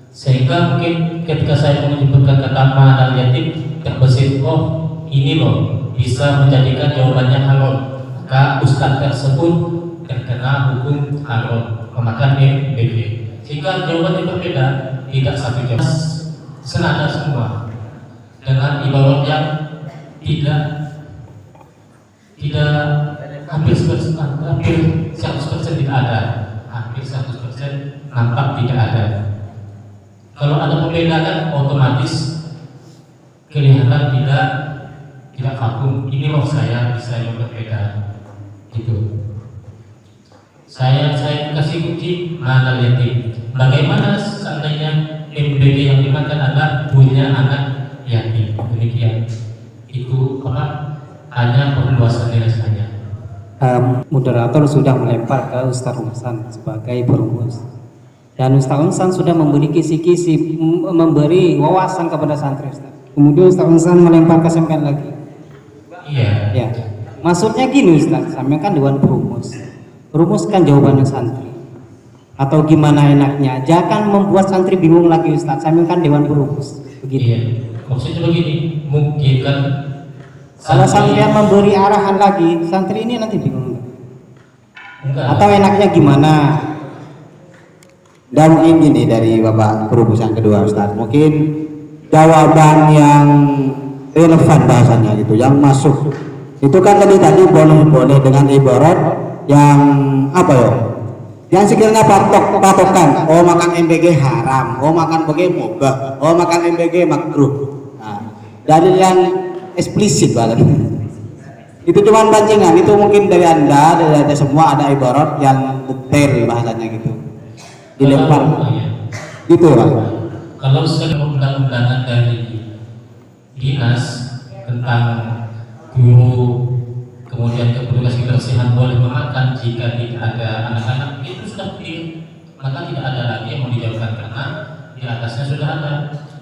Speaker 8: sehingga mungkin ketika saya menyebutkan kata malal yatim terbesit, oh ini loh bisa menjadikan jawabannya haram, maka ustadz tersebut terkena hukum haram memakan EBG, sehingga jawabannya berbeda, tidak satu jawab, senada semua dengan ibarat yang tidak hampir 100% tidak ada, hampir 100% nampak tidak ada. Kalau ada perbedaan otomatis kelihatan tidak vakum. Ini loh saya bisa yang berbeda gitu. Saya kasih kunci malal yatim. Bagaimana seandainya MBG yang dimakan adalah punya anak yatim? Demikian. Itu hanya perluasan diri saja.
Speaker 9: Moderator sudah melempar ke Ustaz Umsan sebagai perumus, dan Ustaz Umsan sudah memberi kisi-kisi, memberi wawasan kepada santri. Kemudian Ustaz Umsan melempar ke sampean lagi.
Speaker 8: Iya.
Speaker 9: Ya, maksudnya gini Ustaz, sampean kan dewan perumus, rumuskan jawabannya santri. Atau gimana enaknya? Jangan membuat santri bingung lagi Ustaz. Sampean kan dewan perumus. Begitu.
Speaker 8: Iya. Maksudnya begini, mungkin kan
Speaker 9: kalau sampean memberi arahan lagi, santri ini nanti bingung.
Speaker 8: Enggak.
Speaker 4: Atau enaknya gimana? Dan mungkin gini dari Bapak Perubusan kedua Ustaz, mungkin jawaban yang relevan bahasanya gitu, yang masuk. Itu kan tadi boleh dengan ibarat yang apa ya? Yang sekiranya patokan, oh makan MBG haram, oh makan MBG mubah, oh makan MBG makruh. Nah, dari yang eksplisit banget. Itu cuma pancingan, itu mungkin dari Anda, dari semua ada ibarat yang detail bahasanya gitu. Dilempar. Gitu Pak.
Speaker 8: Kalau sekarang undang-undangan dari dinas tentang guru kemudian petugas kebersihan boleh memakan jika tidak ada anak-anak, itu sudah clear, maka tidak ada lagi yang mau dijauhkan karena di atasnya sudah ada.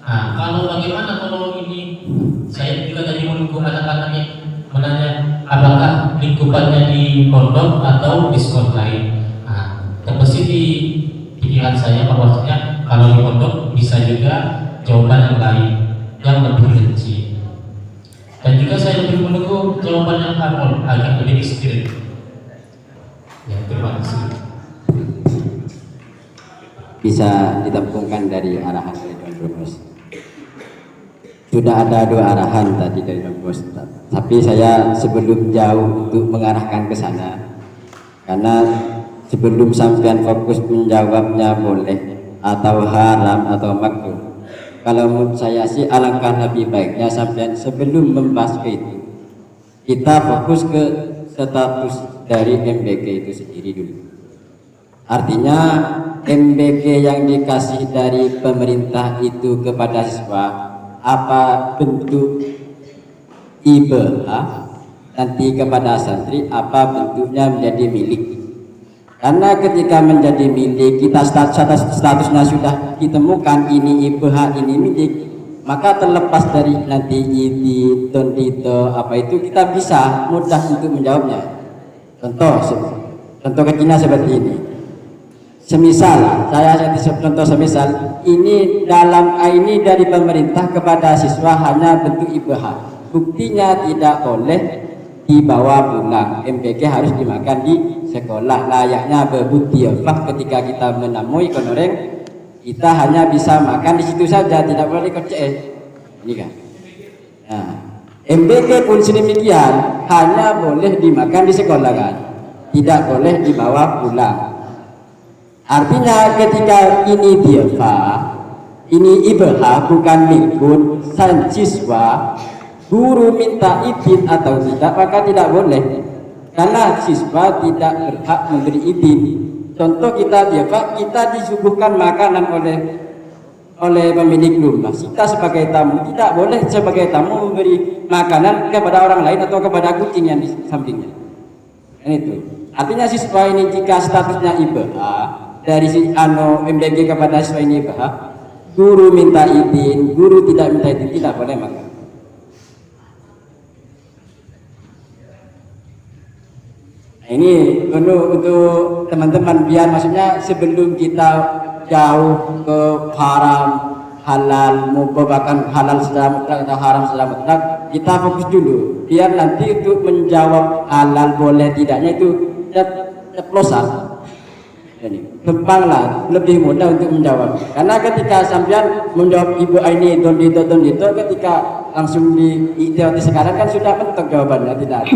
Speaker 8: Nah, kalau bagaimana kalau ini saya juga tadi menunggu anak-anaknya menanya apakah lingkupannya di pondok atau di sekolah lain. Nah, terbesit di pikiran saya bahwasanya kalau di pondok bisa juga jawaban yang lain yang lebih rinci. Dan juga saya lebih menunggu jawaban yang harmon agar lebih ekstrim. Ya, terima kasih.
Speaker 10: Bisa ditepungkan dari arahan dari Tuan Prof. Sudah ada 2 arahan tadi dari Tuan Prof. Tapi saya sebelum jauh untuk mengarahkan ke sana, karena sebelum sampean fokus menjawabnya boleh atau haram atau makruh, kalau menurut saya sih alangkah lebih baiknya sampean sebelum membahas ke itu, kita fokus ke status dari MBG itu sendiri dulu. Artinya MBG yang dikasih dari pemerintah itu kepada siswa, apa bentuk IBH, nanti kepada santri apa bentuknya menjadi milik. Karena ketika menjadi milik kita, statusnya sudah ditemukan ini IBH ini milik, maka terlepas dari nanti IDI, tondito apa itu, kita bisa mudah untuk menjawabnya. Contoh kecilnya seperti ini. Semisal semisal ini ini dari pemerintah kepada siswa hanya bentuk IBH, buktinya tidak boleh dibawa pulang, MBG harus dimakan di sekolah layaknya berbukti ketika kita menemui konoreng, kita hanya bisa makan di situ saja, tidak boleh dikocek. Ini kan. Nah, MBG pun sedemikian, hanya boleh dimakan di sekolah kan, tidak boleh dibawa pulang. Artinya ketika ini ini IBH bukan milikun siswa, guru minta izin atau tidak maka tidak boleh, karena siswa tidak berhak memberi izin. Contoh kita disuguhkan makanan oleh pemilik rumah, kita sebagai tamu tidak boleh sebagai tamu memberi makanan kepada orang lain atau kepada kucing yang di sampingnya. Itu artinya siswa ini jika statusnya IBH dari MBG kepada siswa ini IBH, guru minta izin, guru tidak minta izin, tidak boleh makan. Ini untuk teman-teman, biar maksudnya sebelum kita jauh ke haram halal, bahkan halal secara mutlak atau haram secara mutlak, kita fokus dulu biar nanti untuk menjawab halal boleh tidaknya itu ceplosan. Jadi gampanglah, lebih mudah untuk menjawab. Karena ketika sampean menjawab ibu ini dondito, ketika langsung di teori sekarang kan sudah mentok jawabannya, tidak.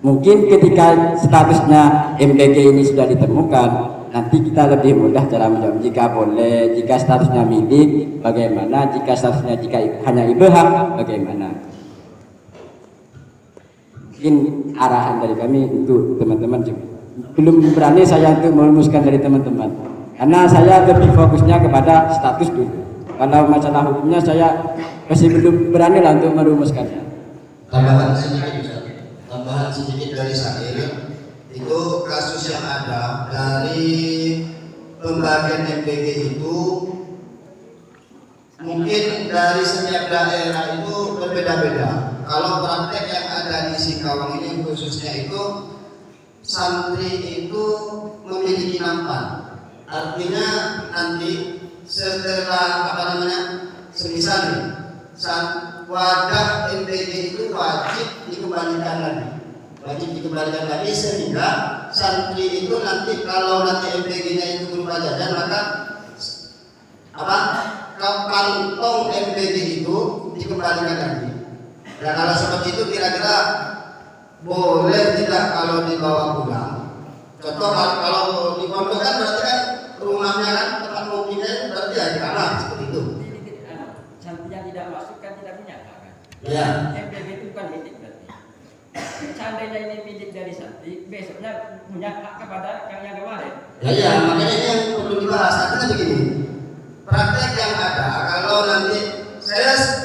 Speaker 10: Mungkin ketika statusnya MBG ini sudah ditemukan, nanti kita lebih mudah cara menjawab. Jika boleh, jika statusnya milik, bagaimana? Jika statusnya hanya IBH, bagaimana? Mungkin arahan dari kami untuk teman-teman juga. Belum berani saya untuk merumuskan dari teman-teman, karena saya lebih fokusnya kepada status dulu. Kalau masalah hukumnya saya masih belum berani lah untuk merumuskannya.
Speaker 5: Tambahan sedikit dari saya, itu kasus yang ada dari pembagian MBG itu mungkin dari setiap daerah itu berbeda-beda. Kalau praktek yang ada di Singkawang ini khususnya itu santri itu memiliki nampan. Artinya nanti setelah semisal wadah MBG itu wajib dikembalikan lagi. wajib dikembalikan lagi, sehingga santri itu nanti kalau nanti MPG-nya itu berupa jajan, maka kantong MPG itu dikembalikan lagi. Dan kalau seperti itu kira-kira boleh tidak kalau dibawa pulang? Contoh kalau di pondok kan berarti kan rumahnya kan tempat ngopinya berarti ya di kamar seperti itu.
Speaker 10: Santri yang tidak masuk kan tidak punya hak kan?
Speaker 5: Ya.
Speaker 10: MPG itu bukan milik berarti. Seandainya ini milik dari santri, besoknya punya hak kepada yang kemarin.
Speaker 5: Ya, makanya ini yang perlu dibahas. Artinya begini, praktek yang ada kalau nanti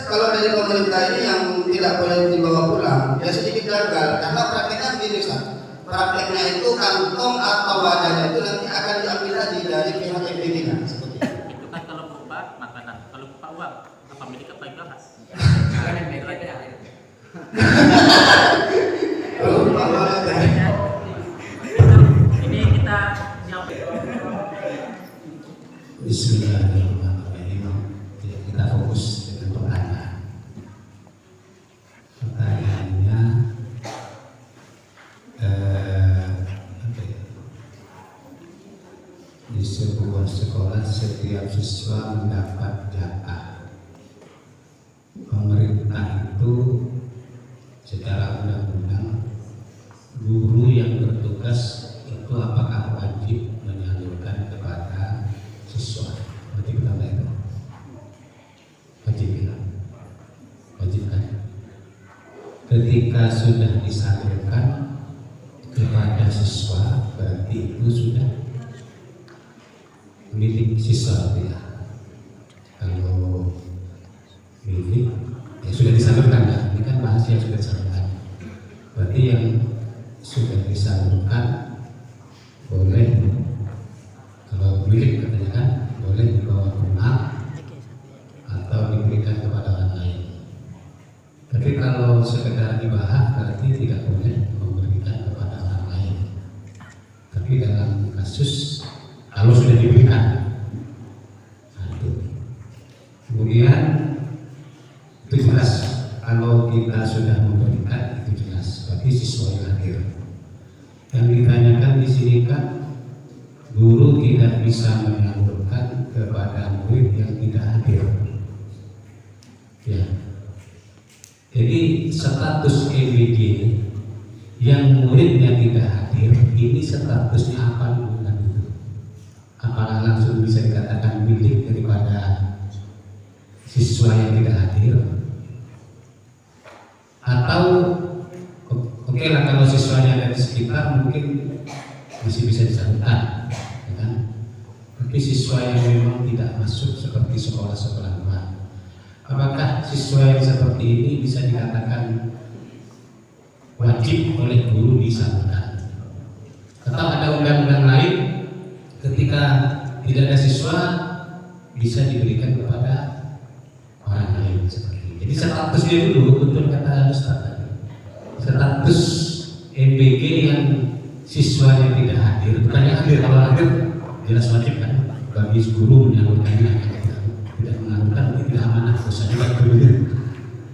Speaker 5: kalau dari pemerintah ini yang tidak boleh dibawa pulang, ya sedikit gagal karena prakteknya begini Ustaz. Prakteknya itu kantong atau wadahnya itu nanti akan diambil lagi dari pihak MPG kan seperti itu.
Speaker 8: Itu kan kalau berupa makanan, kalau berupa uang, apa milik apa yang bahas?
Speaker 10: Bukan MPG ya.
Speaker 5: Kalau berupa uang ada.
Speaker 8: Ini kita jawab.
Speaker 3: Bismillahirrahmanirrahim. Kita fokus dengan pertanyaan. Pertanyaannya di sebuah sekolah setiap siswa mendapat jatah. Pemerintah itu secara undang-undang guru yang bertugas itu apakah wajib menyalurkan kepada siswa? Wajib atau itu? Wajib ya? Wajib kan? Ketika sudah disalurkan kepada siswa, berarti itu sudah milik siswa ya. Kalau milik ya sudah disalurkan ya. Ini kan bahas yang sudah disalurkan. Berarti yang sudah disalurkan boleh, kalau milik katanya kan boleh dibawa pulang atau diberikan kepada orang lain. Tapi kalau sekedar dibahas berarti tidak boleh memberikan kepada orang lain. Tapi dalam kasus kalau sudah diberikan, nah itu. Kemudian itu jelas kalau kita sudah memberikan itu jelas, berarti siswa yang hadir. Yang ditanyakan di sini kan guru tidak bisa menyalurkan kepada murid yang tidak hadir. Ya. Jadi status EBG yang muridnya tidak hadir ini statusnya apa dulu? Apakah langsung bisa dikatakan milik daripada siswa yang tidak hadir? Atau oke lah kalau siswanya ada di sekitar mungkin masih bisa disalurkan, ya kan? Tapi siswa yang memang tidak masuk seperti sekolah-sekolah luar, apakah siswa yang seperti ini bisa dikatakan wajib oleh guru disalurkan? Atau ada undang-undang lain ketika tidak ada siswa bisa diberikan kepada orang lain seperti ini? Jadi statusnya dulu betul kata Ustaz tadi, status MBG yang siswanya tidak hadir, bukannya hadir, kalau hadir jelas wajib kan bagi guru menyalurkannya, tidak menyalurkan berarti tidak amanah, dosa juga guru.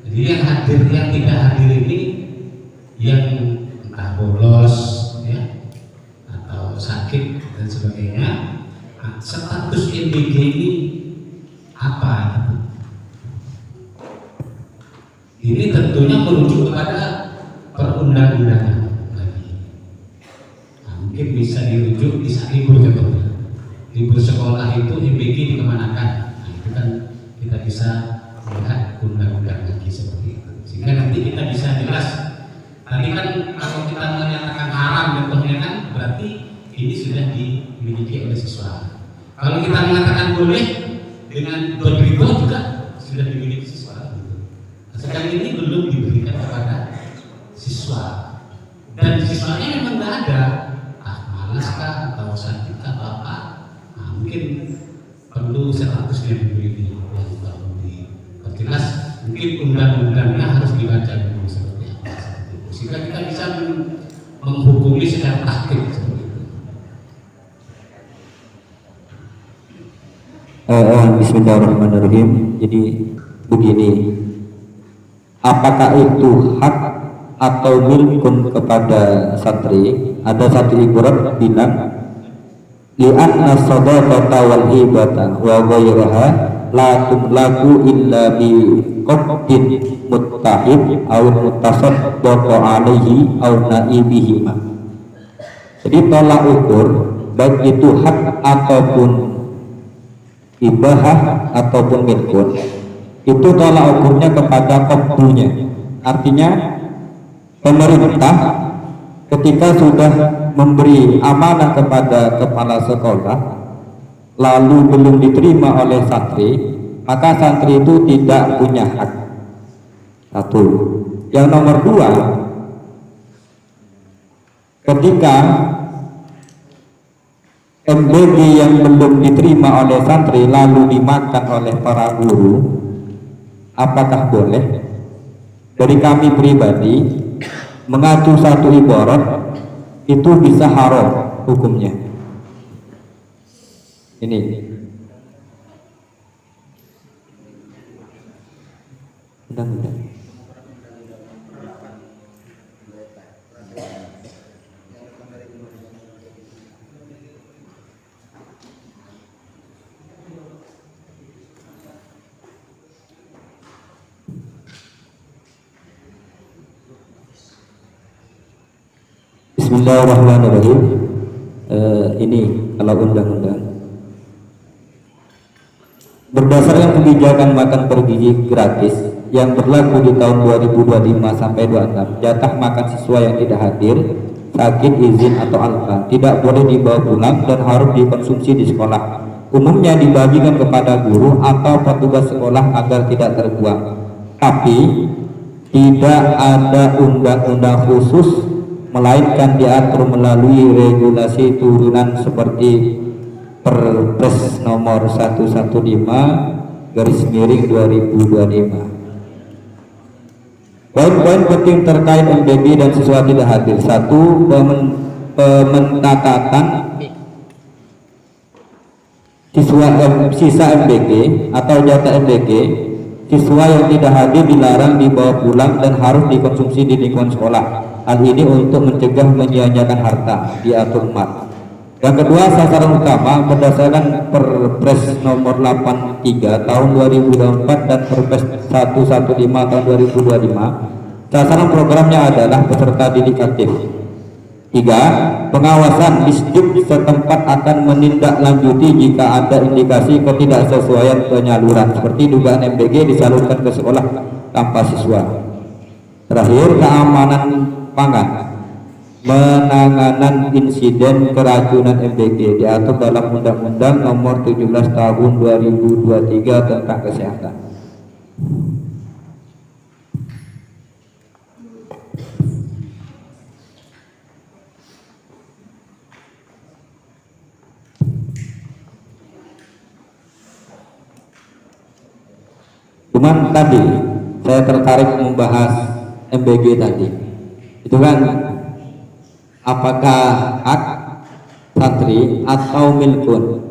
Speaker 3: Jadi yang hadir, yang tidak hadir ini yang entah bolos ya atau sakit dan sebagainya, nah, status MBG ini apa? Ini tentunya merujuk kepada perundang-undangan lagi. Nah, mungkin bisa dirujuk di saat libur contohnya. Libur sekolah itu MBG dikemanakan? Nah, itu kan kita bisa melihat undang-undang lagi seperti itu. Sehingga nanti kita bisa jelas. Tadi kan kalau kita menyatakan haram contohnya kan berarti ini sudah dimiliki oleh siswa. Kalau kita mengatakan boleh dengan berberitahu juga sudah dimiliki siswa. Sekarang ini belum diberikan kepada siswa dan siswanya memang nggak ada, malas kah atau sakit atau apa, nah, mungkin perlu statusnya begini yang perlu diperjelas. Mungkin undang-undangnya harus dibaca dulu seperti apa, sehingga kita bisa menghukumi secara praktik seperti itu.
Speaker 4: Bismillahirrahmanirrahim. Jadi begini, apakah itu hak
Speaker 7: atau milkun kepada santri, ada satu ibarat bilang li'anna sadaqata wal hibata wa ghayraha la tumlaku illa bi qabdin muttahid aw mutasaddaqa alaihi aw naibihima. Jadi tolak ukur baik itu hak ataupun ibahah ataupun milkun, itu tolak ukurnya kepada qabdunya. Artinya pemerintah ketika sudah memberi amanah kepada kepala sekolah lalu belum diterima oleh santri, maka santri itu tidak punya hak. Satu. Yang nomor dua, ketika MBG yang belum diterima oleh santri lalu dimakan oleh para guru, apakah boleh? Dari kami pribadi mengacu satu ibarat itu bisa haram hukumnya. Ini undang-undang. Bismillahirrahmanirrahim. Ini kalau undang-undang berdasarkan kebijakan makan bergizi gratis yang berlaku di tahun 2025 sampai 26, jatah makan siswa yang tidak hadir, sakit, izin atau alfa tidak boleh dibawa pulang dan harus dikonsumsi di sekolah. Umumnya dibagikan kepada guru atau petugas sekolah agar tidak terbuang. Tapi tidak ada undang-undang khusus, melainkan diatur melalui regulasi turunan seperti Perpres nomor 115/2025. Poin-poin penting terkait MBG dan siswa tidak hadir. Satu, pementatatan sisa MBG atau jatah MBG. Siswa yang tidak hadir dilarang dibawa pulang dan harus dikonsumsi di lingkungan sekolah. Hal ini untuk mencegah menyia-nyiakan harta, diatur MAT. Yang kedua, sasaran utama berdasarkan Perpres nomor 83 tahun 2024 dan Perpres 115 tahun 2025. Sasaran programnya adalah peserta didik aktif. 3. Pengawasan Disduk setempat akan menindaklanjuti jika ada indikasi ketidaksesuaian penyaluran seperti dugaan MBG disalurkan ke sekolah tanpa siswa. Terakhir, keamanan pangan, penanganan insiden keracunan MBG diatur dalam Undang-Undang Nomor 17 Tahun 2023 tentang Kesehatan. Cuman tadi saya tertarik membahas MBG tadi. Itu kan apakah hak santri atau milkun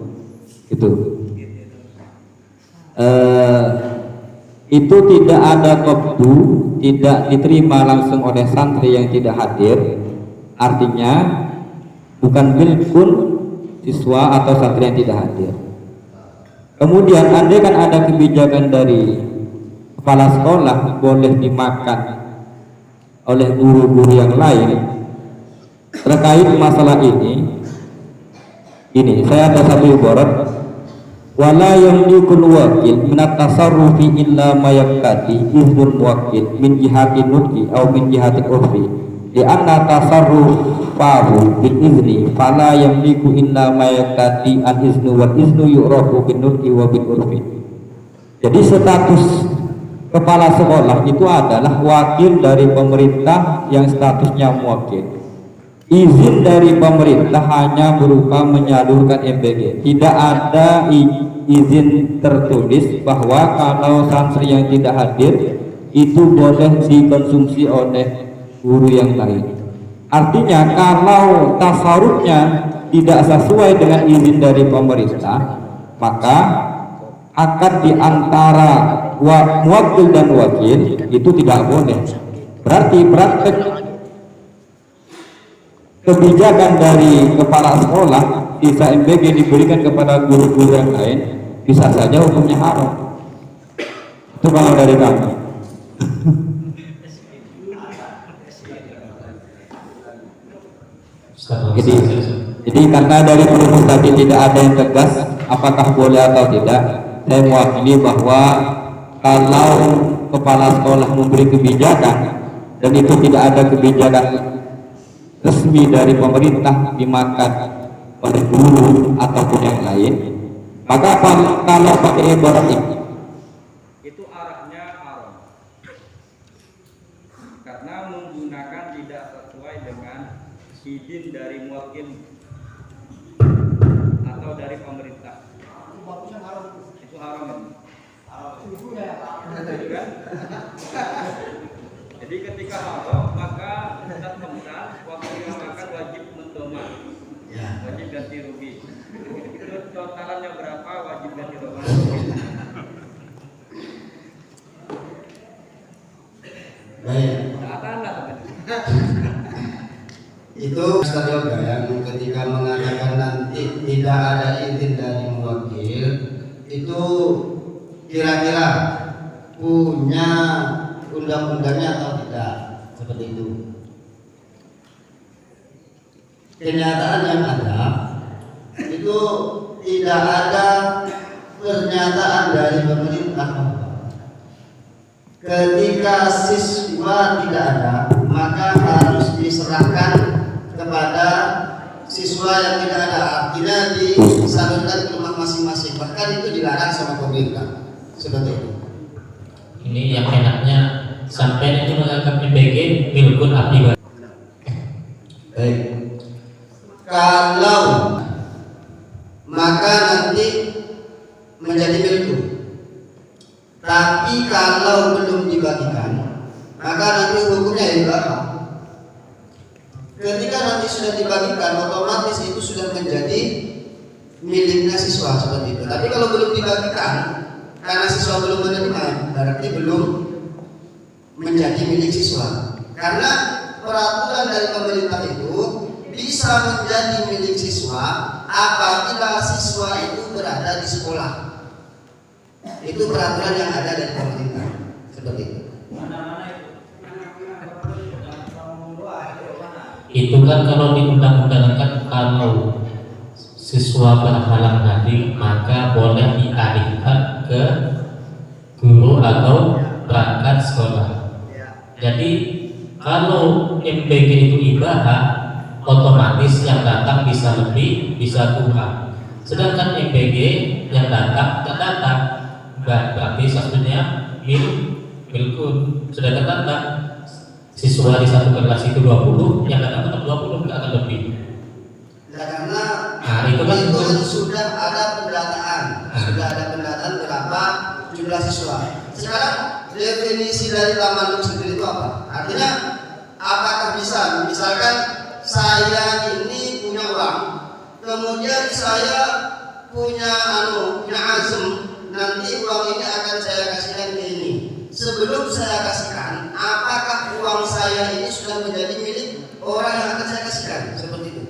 Speaker 7: itu tidak ada qabdu, tidak diterima langsung oleh santri yang tidak hadir, artinya bukan milkun siswa atau santri yang tidak hadir. Kemudian andai kan ada kebijakan dari kepala sekolah boleh dimakan oleh guru-guru yang lain. Terkait masalah ini saya ada satu ibarat, wala yamlikul wakil minat tasarrufi illa ma yaqtadi iznul muwakkil min jihati nutqi aw min jihati urfi li anna tasarrufahu bil izni fala yamliku illa ma yaqtadi al iznu wal iznu yu'rafu bin nutqi wa bil urfi. Jadi status kepala sekolah itu adalah wakil dari pemerintah yang statusnya muwakil. Izin dari pemerintah hanya berupa menyalurkan MBG. Tidak ada izin tertulis bahwa kalau santri yang tidak hadir itu boleh dikonsumsi oleh guru yang lain. Artinya kalau tasarrufnya tidak sesuai dengan izin dari pemerintah, maka akan diantara muwakil dan wakil itu tidak boleh. Berarti praktek kebijakan dari kepala sekolah sisa MBG diberikan kepada guru-guru yang lain, bisa saja hukumnya haram. Itu kalau dari kami. Jadi karena dari perumus tadi tidak ada yang tegas apakah boleh atau tidak, saya mewakili bahwa kalau kepala sekolah memberi kebijakan dan itu tidak ada kebijakan resmi dari pemerintah dimakan oleh guru ataupun yang lain, maka kalau pakai ibarat
Speaker 11: itu arahnya haram karena menggunakan tidak sesuai dengan izin dari muwakil atau dari pemerintah. Itu haram. Jadi ketika haram maka Ustaz Hamzah waktu mengatakan wajib mendoman, wajib ganti rugi. Itu totalannya berapa wajib ganti rugi?
Speaker 5: Baik.
Speaker 11: Nah,
Speaker 5: itu Ustaz Yoga yang ketika mengatakan nanti tidak ada izin dari muwakil, itu kira-kira punya undang-undangnya atau tidak, seperti itu. Kenyataan yang ada itu tidak ada pernyataan dari pemerintah. Ketika siswa tidak ada, maka harus diserahkan kepada siswa yang tidak ada, artinya disalurkan ke rumah masing-masing. Bahkan itu dilarang sama pemerintah. Seperti itu.
Speaker 8: Ini yang enaknya sampai itu menganggap MBG milkun abdi.
Speaker 5: Baik. Kalau maka nanti menjadi milikku. Tapi kalau belum dibagikan, maka nanti hukumnya ibadah. Ketika nanti sudah dibagikan, otomatis itu sudah menjadi miliknya siswa, seperti itu. Tapi kalau belum dibagikan, karena siswa belum menerima, berarti belum menjadi milik siswa. Karena peraturan dari pemerintah itu bisa menjadi milik siswa apabila siswa itu berada di sekolah. Itu peraturan yang ada dari pemerintah, seperti itu.
Speaker 8: Itu kan kalau diundang-undangkan, kalau siswa berhalang hadir maka boleh dialihkan ke guru atau perangkat sekolah. Jadi kalau MBG itu ibadah, otomatis yang datang bisa lebih, bisa kurang. Sedangkan MBG yang datang tidak datang, berarti satunya milkun. Sedangkan datang siswa di satu kelas itu 20, yang datang tetap 20, tidak akan lebih.
Speaker 5: Ya, karena
Speaker 8: itu kan
Speaker 5: sudah ada pendataan, sudah ada pendataan berapa jumlah siswa. Sekarang definisi dari tamadun sendiri itu apa? Artinya apakah bisa, misalkan saya ini punya uang, kemudian saya punya azam, nanti uang ini akan saya kasihkan ke ini. Sebelum saya kasihkan, apakah uang saya ini sudah menjadi milik orang yang akan saya kasihkan? Seperti itu.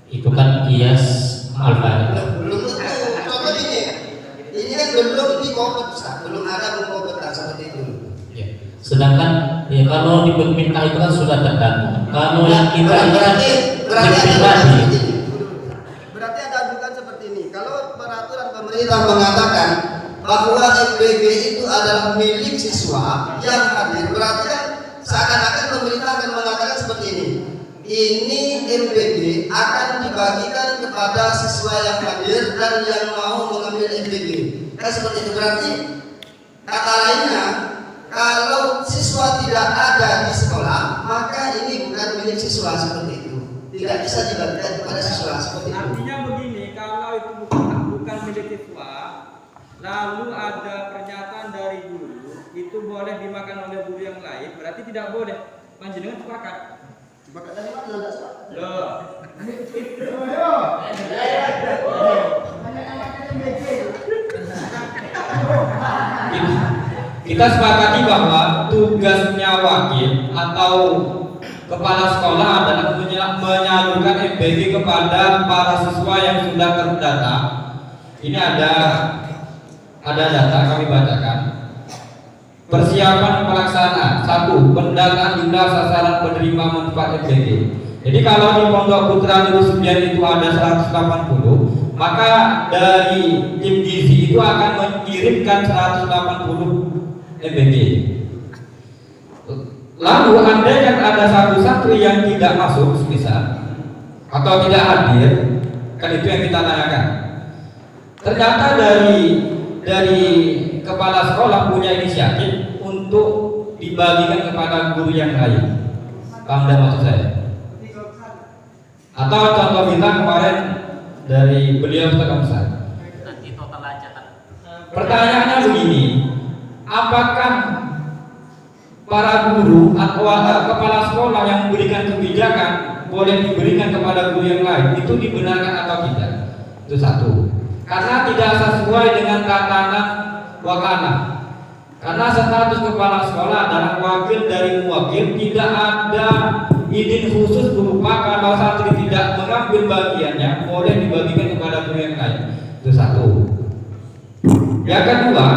Speaker 8: Itu kan kias alfa.
Speaker 5: Belum tentu. Contoh ini kan belum dikompet, belum ada pengkompetan seperti itu.
Speaker 8: Ya. Sedangkan ya, kalau di pemerintah itu kan sudah terdata. Kalau yang kita
Speaker 5: berarti ada bukan seperti ini. Kalau peraturan pemerintah mengatakan bahwa MBG itu adalah milik siswa yang hadir, berarti kan seakan-akan pemerintah akan mengatakan seperti ini. Ini MBG akan dibagikan kepada siswa yang hadir dan yang mau mengambil MBG. Kan seperti itu. Berarti kata lainnya, kalau siswa tidak ada di sekolah, maka ini bukan milik siswa, seperti itu. Tidak bisa dibagikan kepada siswa, seperti itu.
Speaker 11: Artinya begini, kalau itu bukan milik siswa, lalu ada pernyataan dari guru, itu boleh dimakan oleh guru yang lain, berarti tidak boleh. Panjenengan sepakat.
Speaker 5: Sepakat dari mana? Tidak sepakat.
Speaker 11: Loh.
Speaker 7: Kita sepakati bahwa
Speaker 1: tugasnya wakil atau kepala sekolah adalah menyalurkan MBG kepada para siswa yang sudah terdata. Ini ada data kami bacakan. Persiapan pelaksanaan 1. Pendataan jumlah sasaran penerima manfaat MBG. Jadi kalau di Pondok Putra Nurul Subian itu ada 180, maka dari tim gizi itu akan mengirimkan 180 MBG. Lalu andai kan ada satu santri yang tidak masuk semisal atau tidak hadir, kan itu yang kita tanyakan. Ternyata dari kepala sekolah punya inisiatif untuk dibagikan kepada guru yang lain. Paham dan maksud saya? Atau contoh kita kemarin dari beliau Ustaz Kamsar. Pertanyaannya begini, apakah para guru atau kepala sekolah yang memberikan kebijakan boleh diberikan kepada guru yang lain itu dibenarkan atau tidak? Itu satu. Karena tidak sesuai dengan tatanan wakana. Karena status kepala sekolah adalah wakil dari muwakil, tidak ada izin khusus berupa kalau santri tidak mengambil bagiannya boleh dibagikan kepada guru yang lain. Itu satu. Yang kedua,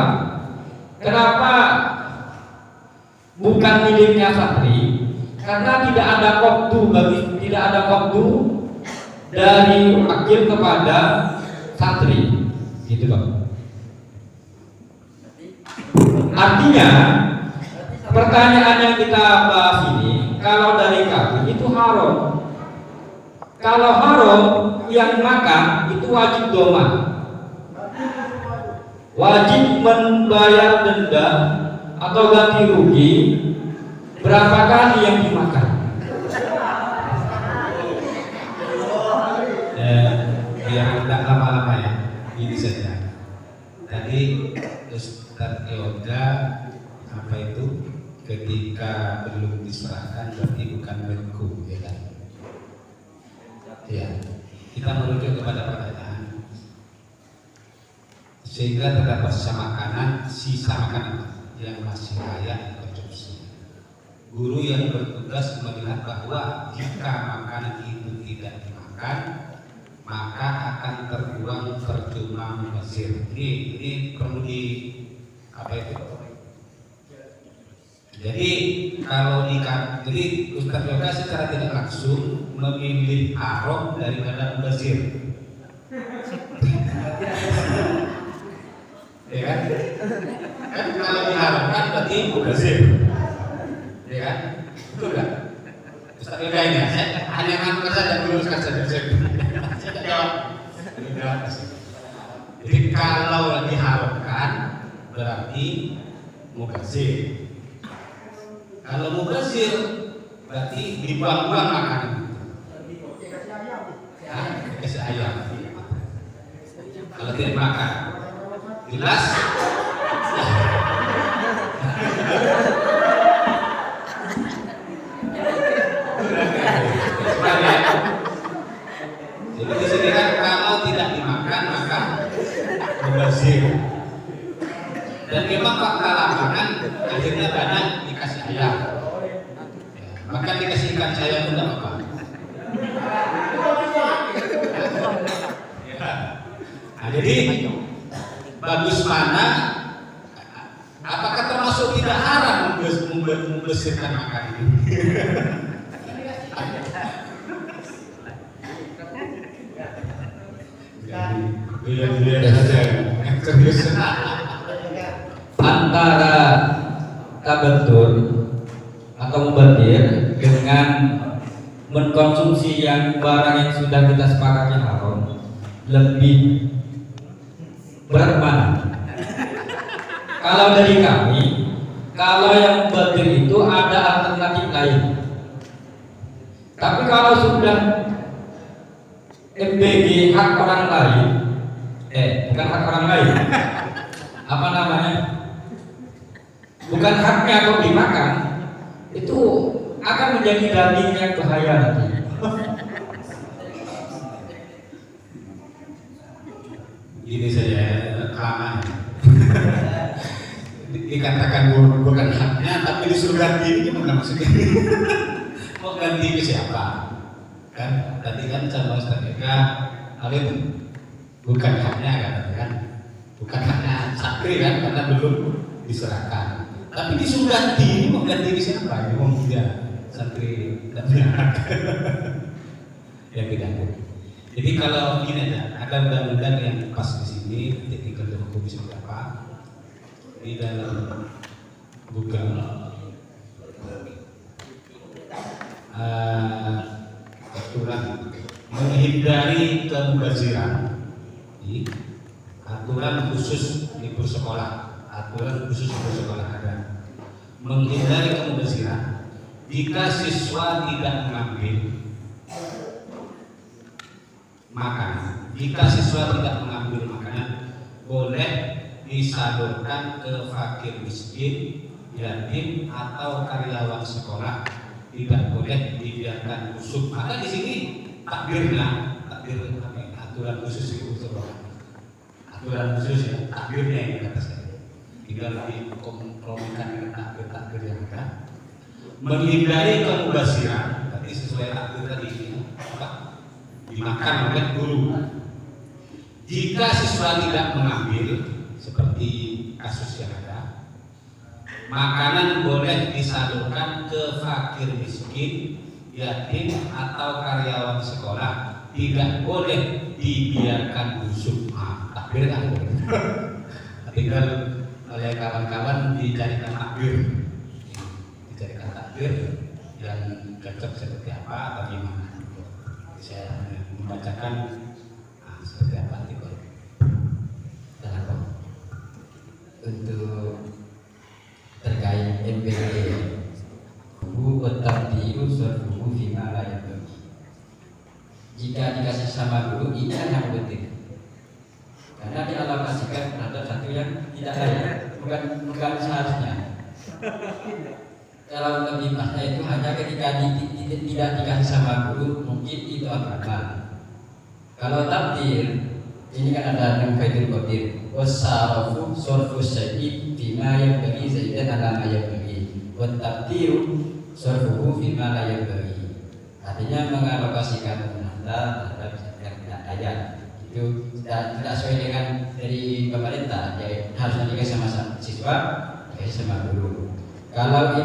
Speaker 1: kenapa bukan miliknya santri? Karena tidak ada qobdu dari wakil kepada santri, gitu loh. Artinya pertanyaan yang kita bahas ini, kalau dari kami itu haram. Kalau haram, yang makan itu wajib doma, wajib membayar denda atau ganti rugi berapa kali yang dimakan.
Speaker 3: Biar tidak lama-lama ya, ini saja. Tadi Ustadz Yoga apa itu ketika belum diserahkan berarti bukan menku, ya kan? Ya, kita merujuk kepada pertanyaan sehingga terdapat sisa makanan yang masih layak konsumsi. Guru yang bertugas melihat bahwa jika makanan itu tidak dimakan maka akan terbuang percuma mubazir. Ini perlu di apa itu? Jadi kalau jadi Ustaz Yoga secara tidak langsung memilih haram daripada mubazir. Ya kan? Kan kalau diharamkan berarti mubazir. Ya kan? Betul kan? Ustaz Yoga ini saya hanya ngaku saja meluruskan saja. Jadi kalau diharamkan berarti mubazir. Kalau mubazir berarti dibuang-buang makanan. Kasih ayam. Kalau tidak makan, jelas. Jadi di sini kan kalau tidak dimakan maka mubazir. Dan memang fakta lapangan akhirnya banyak dikasih ayam. Maka dikasih ikan saya pun tidak apa-apa. Nah, jadi bagus mana? Apakah termasuk tidak haram membesarkan makan ini?
Speaker 1: Antara tabatur atau mubadir dengan mengkonsumsi yang barang yang sudah kita sepakati haram lebih berat mana? Kalau dari kami, kalau yang mubadir itu ada alternatif lain. Tapi kalau sudah MBG hak orang lain, bukan hak orang lain, apa namanya? Bukan haknya kok dimakan, itu akan menjadi daging yang bahaya nanti.
Speaker 3: Ini saja kelamaan. dikatakan bukan haknya, tapi disuruh ganti, gimana maksudnya? Mau ganti ke siapa? Kan tadi kan sama Ustaz Eka, itu bukan haknya kan, bukan haknya santri kan, karena belum diserahkan. Tapi disuruh ganti, mau ganti ke siapa? Mau dia santri dan hak. Ya tidak. Jadi kalau ini ada undang-undang yang pas di sini, tinggal hukum seperti apa di dalam bukan aturan menghindari kemubaziran, aturan khusus libur sekolah, ada menghindari kemubaziran jika siswa tidak mengambil makanan. Jika siswa tidak mengambil makanan, boleh disalurkan ke fakir miskin, yatim atau karyawan sekolah. Tidak boleh dibiarkan busuk. Maka di sini takdir aturan khusus itu sekolah. Aturan khusus ya, takdirnya yang kata saya. Tinggal dikompromikan dengan takdir yang ada. Menghindari kemubaziran, berarti sesuai takdir tadi dimakan oleh guru. Jika siswa tidak mengambil, seperti kasus yang ada, makanan boleh disalurkan ke fakir miskin, yatim atau karyawan sekolah. Tidak boleh dibiarkan busuk. Takbir kan? Tinggal oleh kawan-kawan dicarikan takbir, yang cocok seperti apa atau gimana. Saya membacakan seperti apa tipe untuk terkait MBG bu tabdiu surfu fima la yabghi. Jika dikasih sama guru ini yang penting karena dialokasikan terhadap satu yang tidak layak, bukan seharusnya. Kalau lebih pasnya itu hanya ketika tidak dikasih sama guru, mungkin itu akan. Kalau takdir, ini kan ada yang faidul qadir. Wasarafu sorfu syai'id bima yabghi zaidan ala ma yabghi. Wa takdiru sorfuhu bima la yabghi. Artinya mengalokasikan tenaga terhadap yang tidak layak. Itu tidak sesuai dengan dari pemerintah. Jadi harusnya dikasih sama siswa, dikasih sama guru. Kalau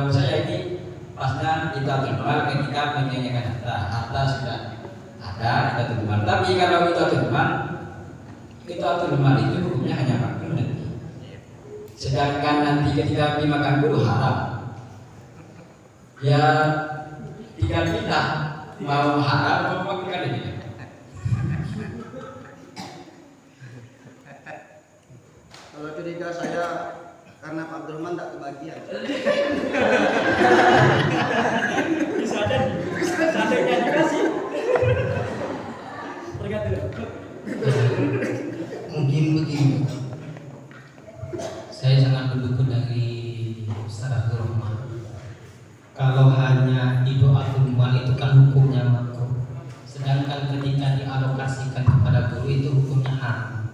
Speaker 3: saya ini pasnya itu normal ketika menyanyikan harta sudah ada itu normal. Tapi kalau itu normal itu hukumnya hanya fakir nanti. Sedangkan nanti ketika dimakan guru haram, ya tinggal kita mau haram mau makan ini.
Speaker 5: Kalau curiga saya karena Pak Abdurrahman tidak kebagian.
Speaker 11: Bisa adanya dikasih. Tergantung.
Speaker 12: Mungkin begini. Saya sangat mendukung dari Ustaz Abdurrahman. Kalau hanya Idoatul Mal itu kan hukumnya makruh. Sedangkan ketika dialokasikan kepada guru itu hukumnya haram.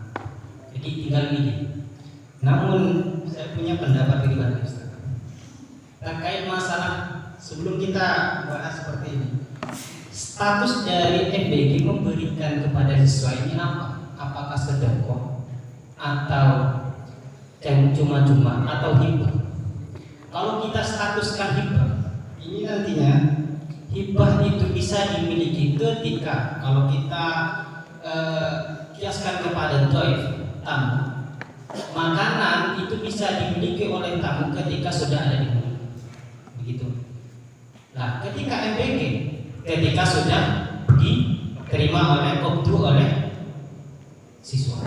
Speaker 12: Jadi tinggal milih. Namun saya punya pendapat pribadi Ustaz terkait masalah sebelum kita bahas seperti ini. Status dari MBG memberikan kepada siswa ini apa? Apakah sedekah atau yang cuma-cuma atau hibah? Kalau kita statuskan hibah, ini nantinya hibah itu bisa dimiliki ketika kalau kita kiaskan kepada dhaif tamu. Makanan itu bisa dimiliki oleh tamu ketika sudah ada di rumah. Begitu. Nah, ketika MBG, ketika sudah diterima oleh kopdu oleh siswa.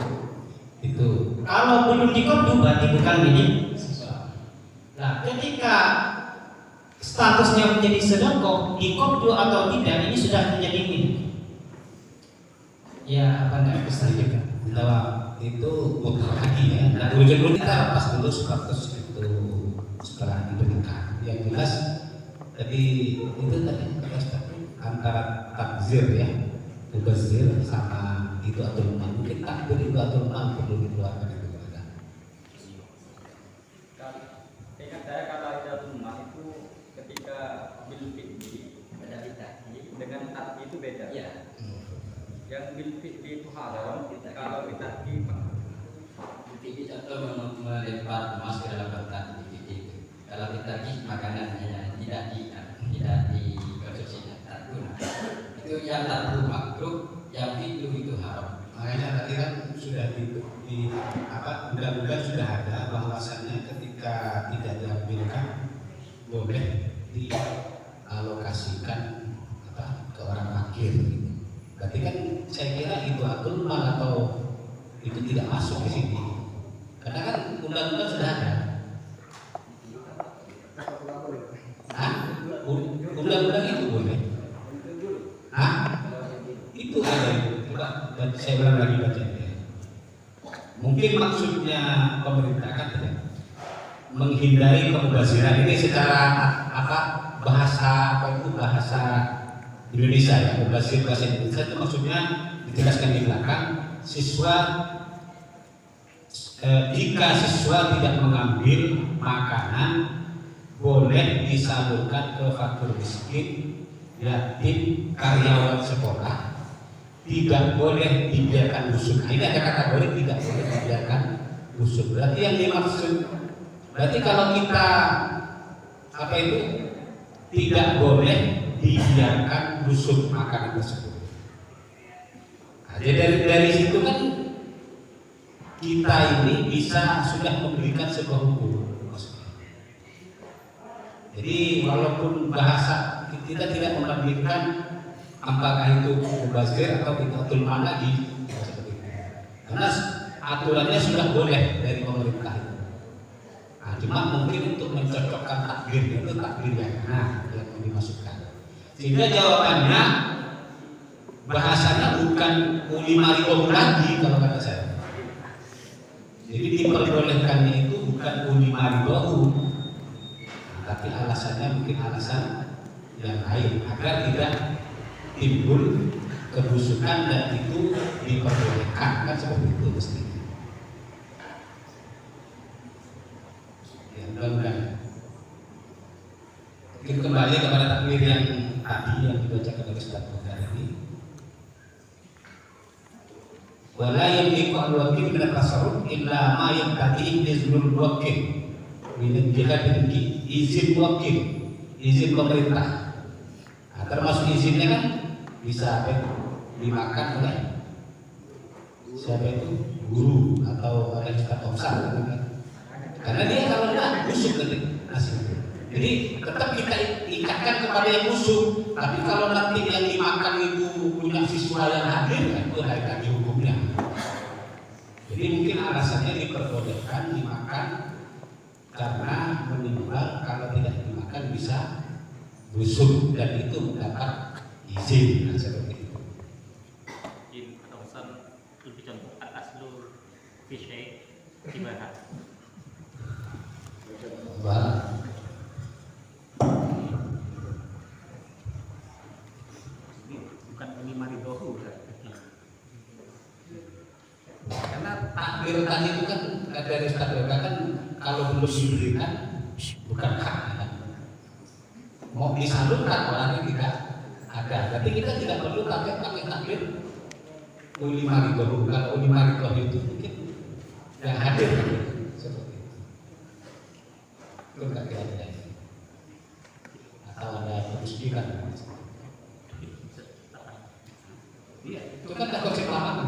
Speaker 12: Itu. Kalau belum dikopdu berarti bukan milik siswa. Nah, ketika statusnya menjadi sedekah, dikopdu atau tidak, ini sudah menjadi milik. Ya, apa enggak bisa juga.
Speaker 3: Itu bukan lagi ya. Nah, dulu kita lepas dulu status itu setelah diberikan. Yang jelas tadi itu tadi antara takzir ya, mubazir sama itu atul mal. Mungkin takdir itu atul mal perlu dikeluarkan itu ada.
Speaker 11: Yang bil fi'li itu haram kalau kita kimak.
Speaker 1: Ini contoh melempar emas ke dalam kotak itu. Kalau kita makanannya tidak dikonsumsi, tak guna. Itu yang tak perlu makruh, yang itu haram.
Speaker 3: Makanya tadi kan sudah undang-undang sudah ada bahwasannya ketika tidak diambilkan boleh dialokasikan ke orang fakir. Berarti kan saya kira itu atul mal atau itu tidak masuk di sini. Karena kan undang-undang sudah ada. Undang-undang itu boleh. Itu ada. Dan saya ulang lagi bacanya. Mungkin maksudnya pemerintah kan tidak menghindari kemubaziran ini secara bahasa Indonesia ya, mubazir bahasa Indonesia itu maksudnya dijelaskan di belakang jika siswa tidak mengambil makanan boleh disalurkan ke fakir miskin, yatim, karyawan sekolah. Tidak boleh dibiarkan busuk. Ini ada kategori tidak boleh dibiarkan busuk. Berarti yang dimaksud, berarti kalau kita tidak boleh dibiarkan busuk makanan tersebut. Jadi dari situ kan kita ini bisa sudah memberikan sebuah hukum. Jadi walaupun bahasa kita tidak membandingkan apakah itu mubazir atau itu mal lagi, karena aturannya sudah boleh dari pemerintah itu. Nah, cuma mungkin untuk mencocokkan takbir itu takbir yang dimasukkan. Sehingga jawabannya bahasanya bukan ulima ribu lagi kalau kata saya. Jadi diperbolehkannya itu bukan ulima ribu, tapi alasannya mungkin alasan yang lain agar tidak timbul kebusukan dan itu diperbolehkan, kan seperti itu mestinya. Ya, mudah-mudahan. Kita kembali kepada takbir yang tadi yang dibacakan oleh Ustaz Muhammad ini. Wala yamliku al-wakil min at-tasarruf illa ma yaqtadi iznul wakil. Min jihad izin wakil, izin pemerintah. Nah, termasuk izinnya kan bisa dimakan oleh siapa itu, guru atau oleh Ustaz Tomsal kan? Karena dia kalau enggak busuk nanti hasilnya. Jadi tetap kita ikatkan kepada yang busuk, tapi kalau nanti yang dimakan itu punya siswa yang hadir, itu hari lagi hukumnya. Jadi mungkin alasannya diperbolehkan dimakan karena menimbang kalau tidak dimakan bisa busuk dan itu mendapat izin seperti itu.
Speaker 8: In atasan lebih contoh al-aslu fi syai' ibadah. Bukan ulima ridohu
Speaker 3: Karena takbir tadi itu kan dari Ustaz kan kalau belum diberikan bukan hak. Mau disalurkan orangnya tidak ada. Berarti kita tidak perlu pakai takbir ulima ridohu. Kalau ulima ridohu itu mungkin yang hadir seperti itu. Itu nggak kira-kira atau ada kemusyrikan. Iya, itu kan tak konsep lama.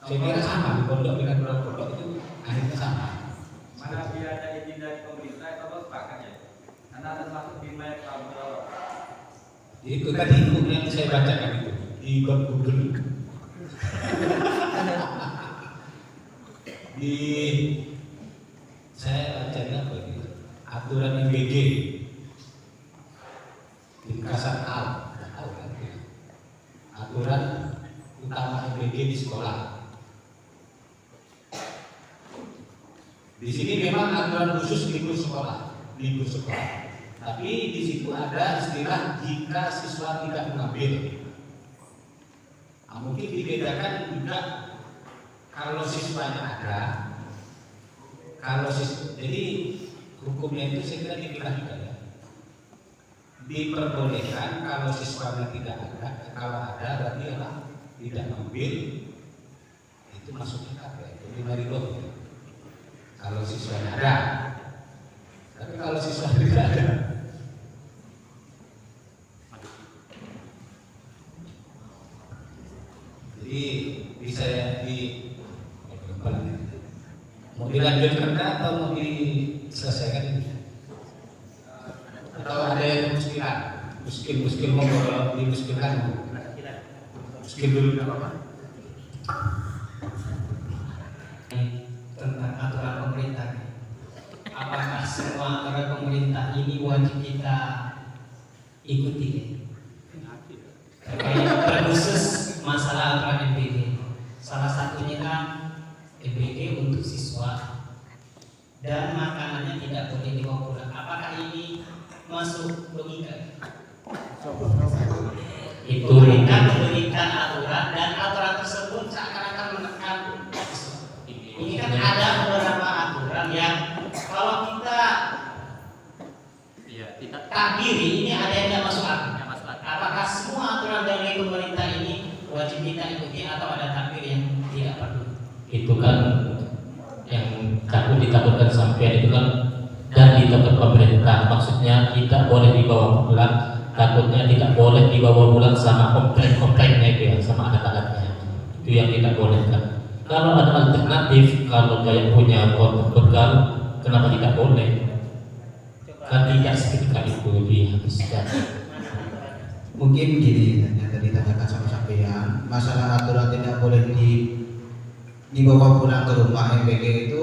Speaker 3: Saya kira sama di pondok dengan pondok itu akhirnya sama.
Speaker 11: Mana dia ada izin dari pemerintah atau sepakatnya? Karena ada satu bimbang kalau
Speaker 3: itu tadi yang saya bacakan itu di Google. Saya bacanya apa ini? Aturan IBG di Kasar Al, aturan utama IBG di sekolah. Di sini memang aturan khusus libur sekolah. Tapi di situ ada istilah jika siswa tidak mengambil. Nah, mungkin dibedakan juga kalau siswanya ada. Jadi hukumnya itu saya kira dipilah juga ya.
Speaker 1: diperbolehkan kalau siswanya tidak ada. Kalau ada berarti tidak ngambil, itu masuknya apa? Itu 5 ribu. Kalau siswanya ada, tapi kalau siswa tidak ada, jadi bisa mau dilanjutkan atau mau diselesaikan ini? Atau ada yang muskilan? Muskil mau dimuskilkan? Muskil dulu nggak apa-apa.
Speaker 12: Tentang aturan pemerintah, apakah semua aturan pemerintah ini wajib kita ikuti? Terkhusus masalah aturan MBG, salah satunya kan MBG untuk siswa dan makanannya tidak boleh dibawa pulang. Apakah ini masuk logika? Itu memberikan aturan dan aturan tersebut seakan-akan menekan. Ini kan ada beberapa aturan yang kalau kita takdiri ini ada yang tidak masuk akal. Apakah semua aturan dari pemerintah ini wajib kita ikuti atau ada takdir yang tidak perlu?
Speaker 8: Itu kan yang ditakutkan sampai itu kan dan ditutup pemerintah, maksudnya tidak boleh dibawa pulang, takutnya tidak boleh dibawa pulang sama komplain-komplainnya itu ya, sama anak-anaknya, itu yang tidak boleh kan. Kalau ada alternatif, kalau kayak punya kotak bekal, kenapa tidak boleh? Kan tidak seketika itu dihabiskan.
Speaker 3: Mungkin gini yang tadi ditanyakan sama sampean, masalah aturan tidak boleh dibawa pulang ke rumah MPG itu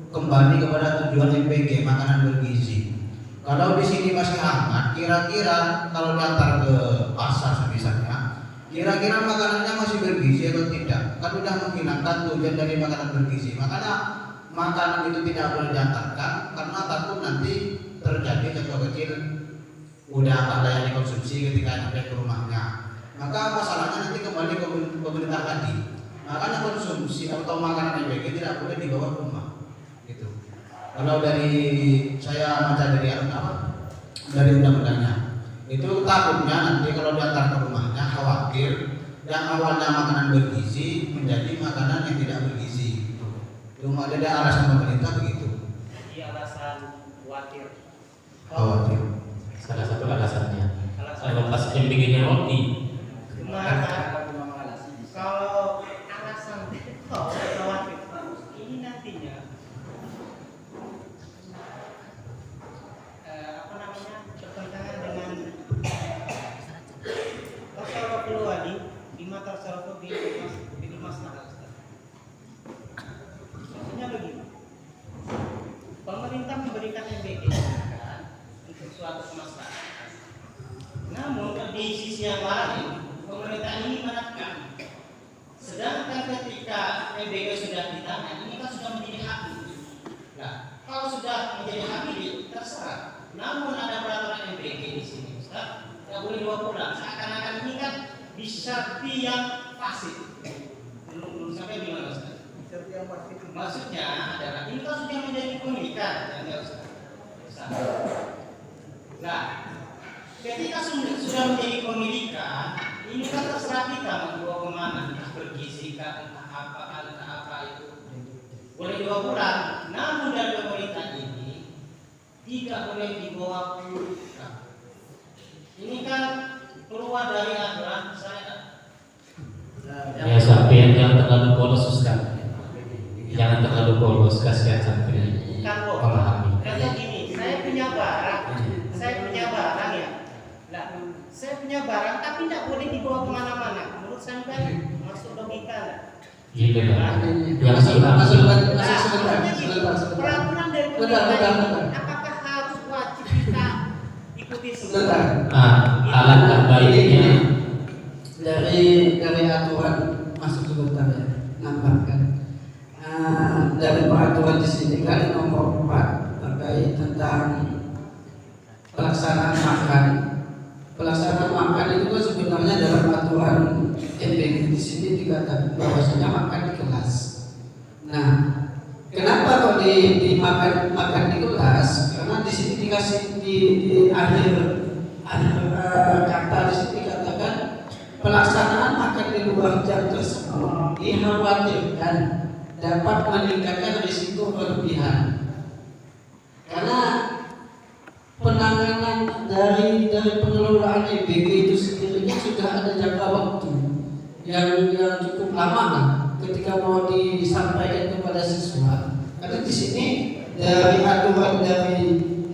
Speaker 3: kembali kepada tujuan MPG, makanan bergizi. Kalau di sini masih hangat, kira-kira kalau diantar ke pasar misalnya, kira-kira makanannya masih bergizi atau tidak? Kan sudah menghilangkan tujuan dari makanan bergizi. Makanya makanan itu tidak boleh diantarkan karena takut nanti terjadi contoh kecil udah ada yang dikonsumsi ketika sampai ke rumahnya. Maka masalahnya nanti kembali ke pemerintah tadi. Makanya konsumsi atau makanan MPG tidak boleh dibawa ke rumah. Gitu. Kalau dari saya baca dari undang-undangnya, itu takutnya nanti kalau diantar ke rumahnya khawatir yang awalnya makanan bergizi menjadi makanan yang tidak bergizi. Cuma ada alasan pemerintah begitu.
Speaker 12: Jadi alasan khawatir.
Speaker 8: Salah satu alasannya. Kalau pas MPG-nya roti.
Speaker 12: Kalau alasan khawatir ini nantinya bertentangan dengan tasawwuful wadi bima tasawwuf bil maslahat. Maksudnya begini, pemerintah memberikan MBG untuk suatu kemaslahatan. Namun di sisi yang lain, pemerintah ini menekan. Sedangkan ketika MBG sudah di tangan, ini kan sudah menjadi hak. Nah, kalau sudah menjadi hak ini terserah. Namun ada peraturan MBG di sini, Ustaz, tidak boleh dibawa pulang. Seakan-akan ini kan bisa yang fasid. Belum sampai gimana, Ustaz? Maksudnya adalah ini kan sudah menjadi pemilikan, ya Ustaz. Nah, ketika sudah menjadi pemilikan, ini kan terserah kita mau dibawa kemana, entah bergizi entah apa itu boleh dibawa pulang. Namun dari pemerintah ini tidak boleh dibawa pulang. Ini kan keluar dari aturan saya.
Speaker 8: Ya sampai jangan terlalu polos Ustaz. Jangan terlalu polos, kasihan sampai memahami.
Speaker 12: Karena gini, saya punya barang ya. Nah, saya punya barang tapi tidak boleh dibawa kemana-mana. Menurut saya masuk logika.
Speaker 8: Gitu ya. Yang hilang.
Speaker 12: Peraturan dari pemerintah ini, apakah harus wajib kita ikuti semua?
Speaker 8: Alat terbaiknya
Speaker 13: dari aturan masuk sebentar ya, nambahkan. Dari peraturan di sini kan nomor 4 terkait tentang pelaksanaan makan. Pelaksanaan makan itu kan sebenarnya dalam aturan MPG di sini dikatakan bahwasanya makan di kelas. Nah, kenapa kok makan di kelas? Karena di sini dikasih di akhir dikhawatirkan dapat meningkatkan risiko berlebihan. Karena penanganan dari pengelolaan EBG itu sendiri sudah ada jangka waktu yang cukup lama kan, ketika mau disampaikan kepada siswa. Karena di sini dari aturan dari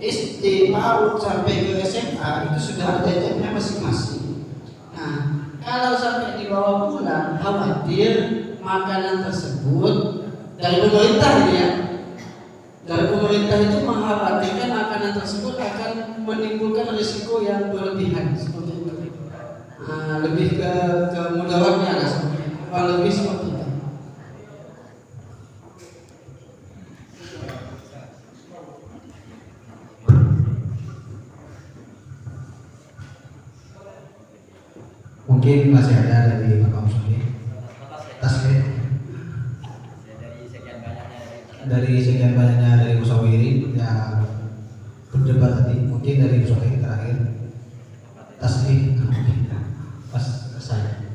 Speaker 13: SD PAUD sampai ke SMA itu sudah ada jamnya masing-masing. Nah, kalau sampai dibawa pulang, khawatir makanan tersebut dari pemerintah ya. Dari pemerintah itu mengkhawatirkan makanan tersebut akan menimbulkan risiko yang berlebihan seperti itu. Lebih ke mudaratnya lah, kurang lebih seperti itu.
Speaker 3: Mungkin masih ada dari Bapak Musli. Tasbih. Dari sekian banyaknya dari Musawirin yang berdebat tadi, mungkin dari Musawirin terakhir. Tasbih. Pas saya.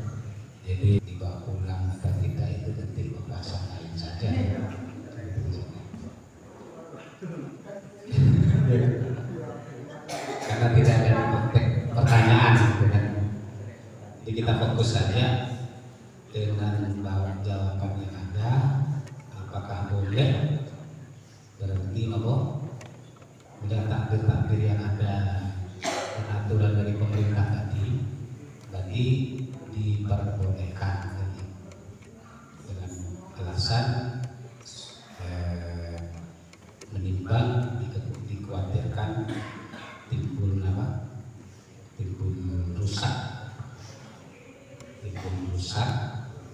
Speaker 1: Jadi dibawa pulang atau tidak itu nanti pembahasan lain saja. Karena tidak ada pertanyaan, kan? Jadi kita fokus saja dengan jawaban yang ada. Apakah boleh? Berarti apa? Udah takdir yang ada aturan dari pemerintah tadi, berarti diperbolehkan dengan alasan menimbang dikhawatirkan timbul rusak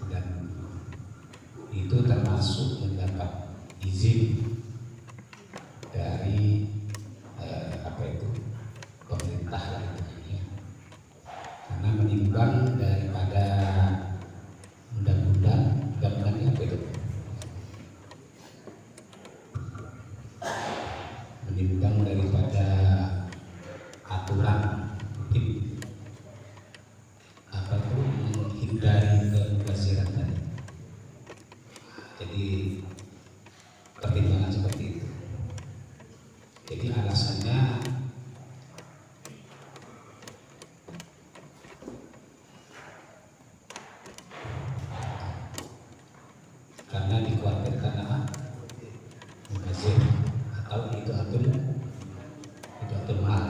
Speaker 1: dan itu termasuk mendapat izin dari pemerintah lah itu, karena menimbang daripada undang-undangnya apa itu, menimbang daripada aturan mungkin menghindari kemubaziran tadi. Jadi pertimbangan seperti itu. Jadi alasannya karena dikhawatirkan apa? Mubazir atau itu atur mahal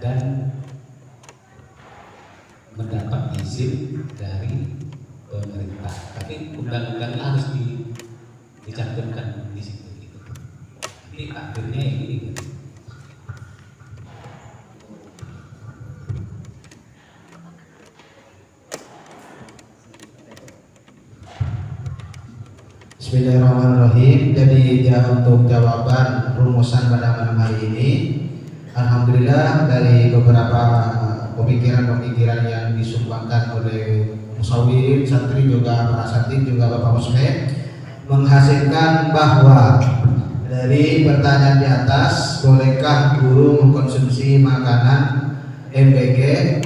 Speaker 1: dan mendapat izin dari pemerintah. Tapi undang-undangnya harus dicantumkan di situ. Jadi akhirnya ini.
Speaker 3: Bismillahirrahmanirrahim. Jadi untuk jawaban rumusan pada malam hari ini, alhamdulillah dari beberapa pemikiran-pemikiran yang disumbangkan oleh Musawirin, santri juga para santri juga Bapak Muslim menghasilkan bahwa dari pertanyaan di atas, bolehkah guru mengkonsumsi makanan MBG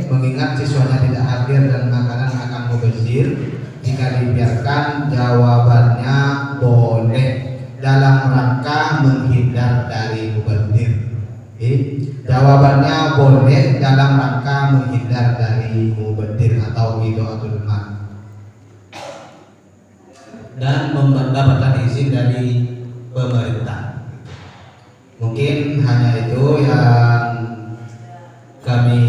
Speaker 3: mengingat siswanya tidak hadir dan makanan akan mubazir? Jika dibiarkan, jawabannya boleh dalam rangka menghindar dari mubazir. Jawabannya boleh dalam rangka menghindar dari mubazir atau idaatul mal dan mendapatkan izin dari pemerintah. Mungkin hanya itu yang kami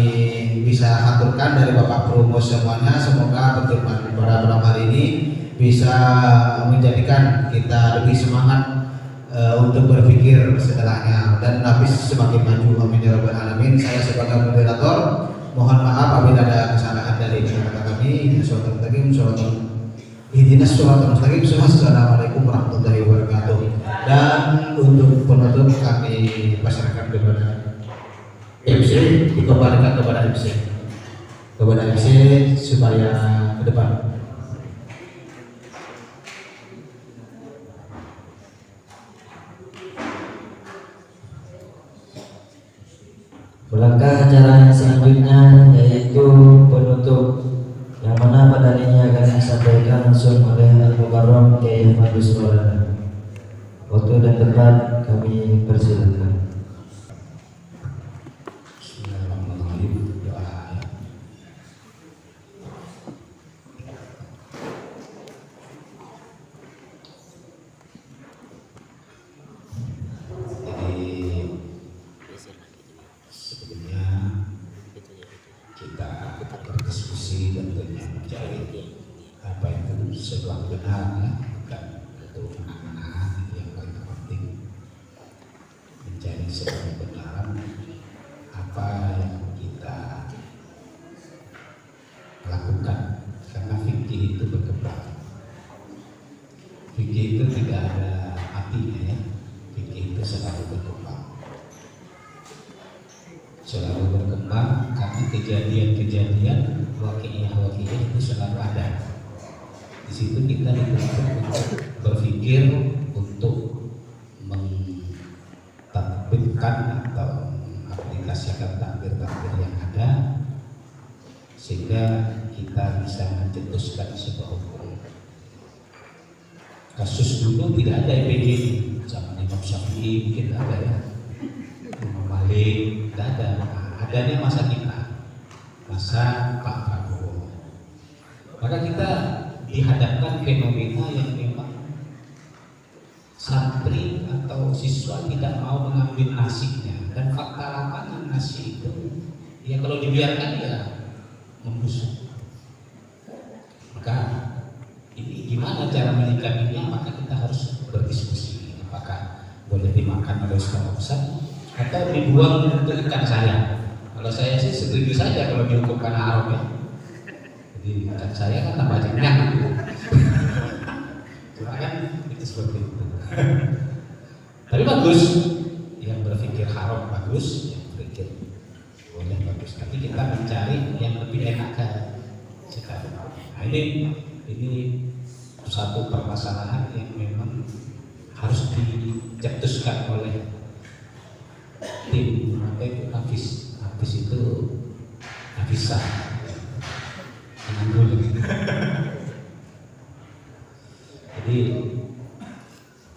Speaker 3: bisa aturkan dari Bapak Perumus semuanya. Semoga pertemuan pada malam hari ini bisa menjadikan kita lebih semangat untuk berpikir setelahnya dan habis semakin maju. Amin ya rabbal alamin. Saya sebagai moderator mohon maaf apabila ada kesalahan dari kata-kata kami. Ihdinas shiratal mustaqim. Assalamualaikum warahmatullahi wabarakatuh. Dan untuk penutup kami pasrahkan kepada MC, dikembalikan kepada MC supaya ke depan.
Speaker 2: Melangkah acara yang selanjutnya yaitu penutup yang yang mana pada ini akan disampaikan langsung oleh Al-Mukarram Kiai Madus Maulana. Waktu dan tempat kami persilakan.
Speaker 3: Bismillahirrahmanirrahim. Doa. Jadi sebelumnya kita berdiskusi dan mencari apa itu sebuah benar ya, bukan untuk anak-anak yang paling penting mencari sebuah kebenaran apa yang kita lakukan, karena fikih itu berkembang. Fikih itu tidak ada matinya ya, fikih itu selalu berkembang, karena kejadian-kejadian wakiyah itu selalu ada. Di situ kita dituntut untuk berpikir, untuk mentatbikkan atau mengaplikasikan takdir-takdir yang ada, sehingga kita bisa mencetuskan sebuah hukum. Kasus dulu tidak ada EPG, zaman Imam Syafi'i mungkin ada ya, Imam Malik tidak ada. Adanya masa kita, masa Pak Prabowo. Maka kita dihadapkan fenomena yang memang santri atau siswa tidak mau mengambil nasibnya, dan fakta lapangan nasi itu ya kalau dibiarkan ya membusuk. Maka ini gimana cara menyikapinya? Maka kita harus berdiskusi, apakah boleh dimakan oleh Ustaz atau dibuang untuk ikan saya. Kalau saya sih setuju saja kalau dihukum karena haram ya. Jadi ikan saya kan tambah banyak gitu. Cuma kan itu seperti itu. Tapi bagus, yang berpikir haram bagus, yang berpikir boleh bagus. Tapi kita mencari yang lebih enak sekarang. Nah ini satu permasalahan yang memang harus dicetuskan oleh tim apa itu Hafiz itu Hafizah menanggul.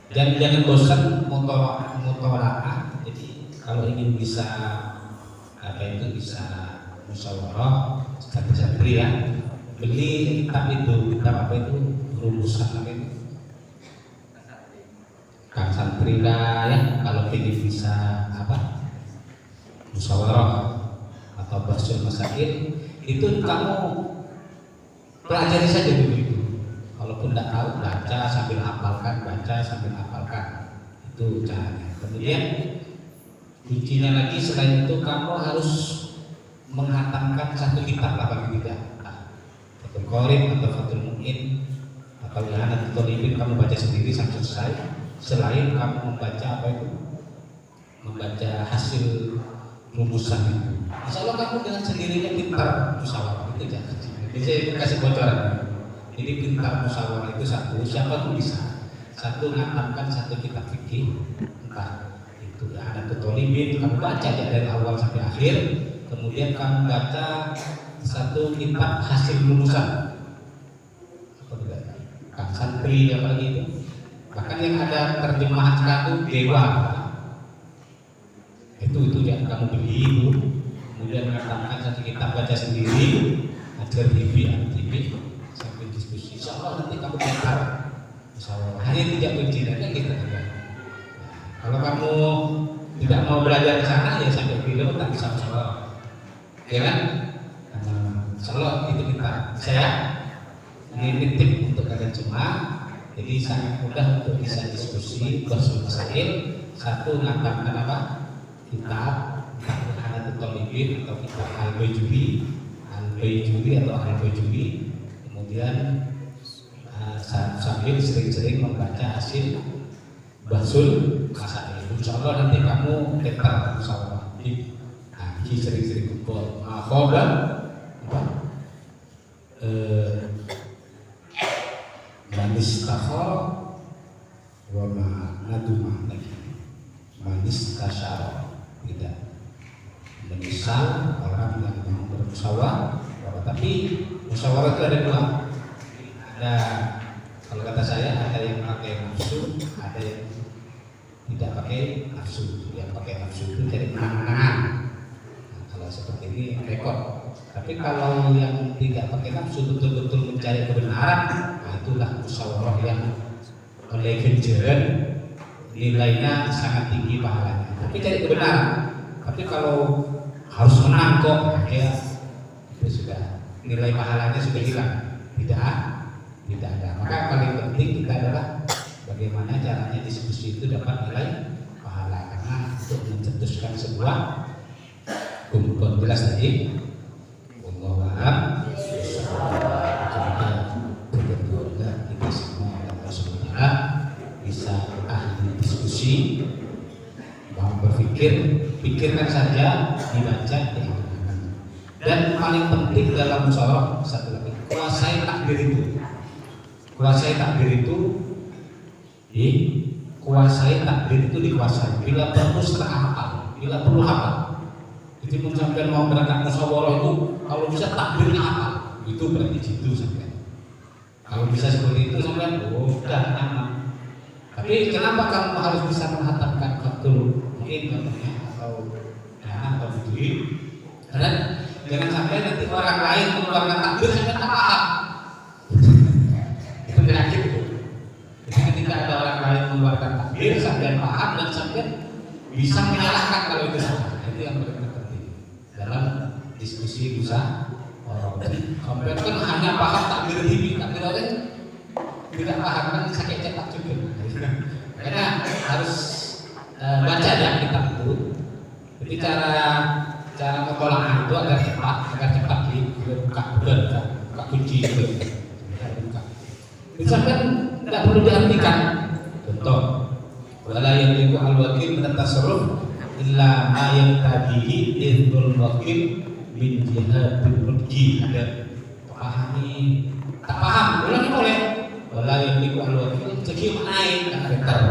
Speaker 3: Jadi jangan bosan mutawalaah. Jadi kalau ingin bisa apa itu bisa musyawarah santri ya, beli kitab apa itu rumusan apa itu Kang Santri lah ya, kalau ingin bisa apa musyawarah atau bahsul masail itu kamu pelajari saja dulu itu. Kalaupun tidak tahu baca sambil hafalkan, itu caranya. Kemudian kuncinya lagi selain itu kamu harus menghatamkan satu kitab apalagi tidak. Fathul Qorib atau Fathul Mu'in atau Ihanatul Thalibin kamu baca sendiri sampai selesai. Selain kamu membaca apa itu? Membaca hasil rumusan itu. Insya Allah kamu dengan sendirinya pintar musyawarah itu jangan. Jadi saya kasih bocoran. Jadi pintar musyawarah itu satu, siapa pun bisa. Satu menghatamkan satu kitab fikih, entah itu Ihanatul Thalibin kamu baca dari awal sampai akhir. Kemudian kamu baca satu kitab hasil rumusan. Kang Santri apalagi itu. Bahkan yang ada terjemahan sekarang itu Dewa. Itu yang kamu beli itu. Kemudian mengatakan satu kitab baca sendiri, ajar TV sampai diskusi. Insya Allah nanti kamu pintar. Insya Allah. Hanya tidak berjinaknya kita juga. Kalau kamu tidak mau belajar ke sana ya sampai film tak bisa musyawarah. Ya kan? Insya Allah itu pintar. Saya ini tip untuk kalian semua. Jadi sangat mudah untuk bisa diskusi bahsul masail. Satu mengatakan apa? Kitab Ihanatul Thalibin atau kitab Al-Bajuri atau Al-Bajuri. Kemudian sambil sering-sering membaca hasil bahsul masail. Insya Allah nanti kamu pintar musyawarah. Jadi sering-sering kumpul. Khobar manis takhor wa naduma lagi manis tasyara tidak menyesal orang yang mau bermusyawarah, tapi Musyawarah itu ada dua. Ada, kalau kata saya, ada yang pakai nafsu, ada yang tidak pakai nafsu. Yang pakai nafsu itu jadi menang-menangan. Nah, kalau seperti ini rekod. Tapi kalau yang tidak pakai nafsu betul-betul mencari kebenaran, nah itulah musyawarah yang oleh kejaran nilainya sangat tinggi pahalanya. Tapi cari kebenaran. Tapi kalau harus menang kok, ya itu sudah nilai pahalanya sudah hilang. Tidak ada. Maka paling penting kita adalah bagaimana caranya diskusi itu dapat nilai pahala, karena untuk mencetuskan sebuah kumpul jelas tadi. Wallahu a'lam. Semoga kita semua Allah Subhanahu wa taala bisa ahli diskusi, mau berpikir, pikirkan saja, dibaca, diamalkan. Dan paling penting dalam musyawarah satu lagi, kuasai takdir itu. Kuasai takdir itu dikuasai, takdir itu dikuasai. Bila perlu setengah hafal, bila perlu hafal. Jadi pun sampai mau berangkat musyawarah itu, kalau bisa takdirnya hafal, itu berarti jitu sampai. Kalau bisa seperti itu sampai, udah aman. Tapi kenapa kamu harus bisa menghatamkan faktur mungkin contohnya atau duit? Karena jangan sampai nanti orang lain mengeluarkan takdir sampai tak paham. Itu penyakit itu. Jadi ketika ada orang lain mengeluarkan takdir sampai paham dan sampai bisa menyalahkan kalau itu salah. Itu yang paling penting dalam diskusi bisa orang. Sampai kan hanya paham takdir ini, takdir lain tidak paham kan sakit cetak juga. Karena harus baca ya kitab itu. Jadi cara pengolahan itu agar cepat dibuka kunci itu. Misalkan tidak perlu dihentikan. Contoh, wala yamliku al-wakil min at-tasarruf illa ma yantabihi idhul wakil min jihadil mulki. Ada pahami, tak paham, ulangi boleh. Wala yamliku al-wakil cegi naik karakter.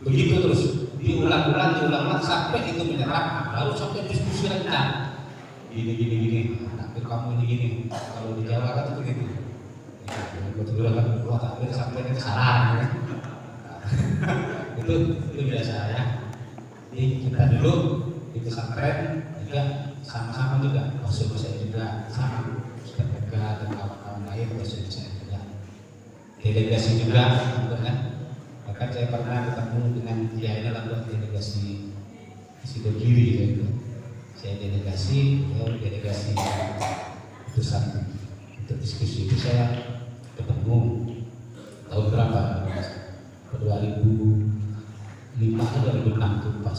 Speaker 3: Begitu terus diulang-ulang sampai itu menyerap, lalu sampai diskusi rencana. Gini. Tapi kamu ini gini. Kalau di Jawa kan itu begitu. Betul kan buat takdir sampai kesalahan. Itu biasa ya. Jadi kita dulu di pesantren juga sama-sama juga bahasa saya juga sama. Ustaz Ega dan kawan-kawan lain bahasa saya juga. Delegasi juga kan. Bahkan saya pernah ketemu dengan dia dalam delegasi Sidogiri gitu. Saya delegasi utusan untuk diskusi itu saya ketemu tahun berapa? 2005 atau 2006 tuh pas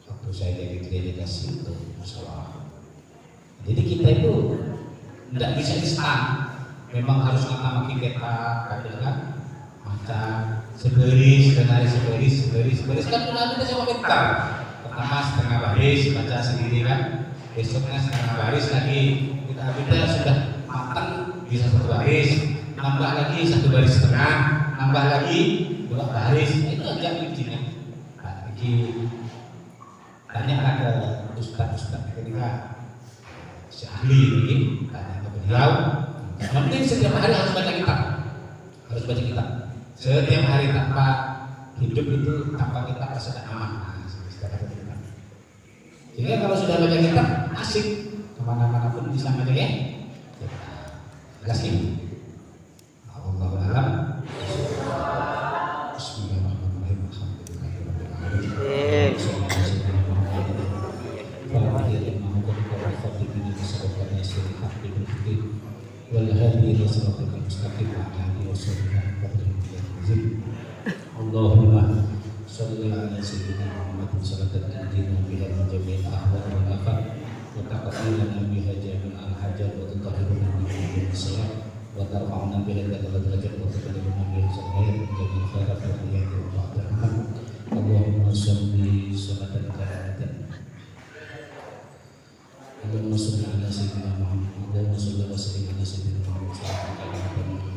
Speaker 3: waktu saya jadi delegasi untuk musyawarah. Jadi kita itu tidak bisa instan, memang harus ngatamaki kita kadang baca sebaris kan kita sama pintar. Pertama setengah baris baca sendiri kan, besoknya setengah baris lagi kita sudah matang bisa satu baris, nambah lagi satu baris setengah, nambah lagi dua baris. Itu aja kuncinya. Jadi tanya ke ustaz ketika si ahli ini, tanya ke beliau. Nanti setiap hari harus baca kitab, setiap hari. Tanpa hidup itu tanpa kitab rasa aman. Jadi kalau sudah baca kitab asik, kemana-mana pun bisa baca ya. Jelas ini. Allahu a'lam. Bismillahirrahmanirrahim. Allahumma shalli ala sayyidina Muhammadin salatan tanjina biha min jami'il ahwal wal afat wa taqabbal biha jami'al al-hajat wa tutahhiruna biha salat wa tarfa'una biha darajat wa tuqarribuna biha salat jami'al khairat wa hidayah wa rahmat. Allahumma shalli salatan kamilatan. Allahumma shalli ala sayyidina Muhammad. Allahumma shalli ala sayyidina Muhammad sallallahu alaihi wasallam.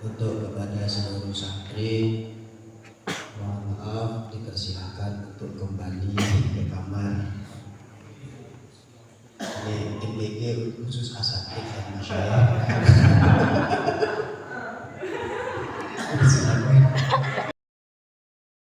Speaker 5: Untuk kepada seluruh santri, mohon maaf, dipersilakan untuk kembali ke kamar. Ini MBG khusus asatid karena saya. Silakan.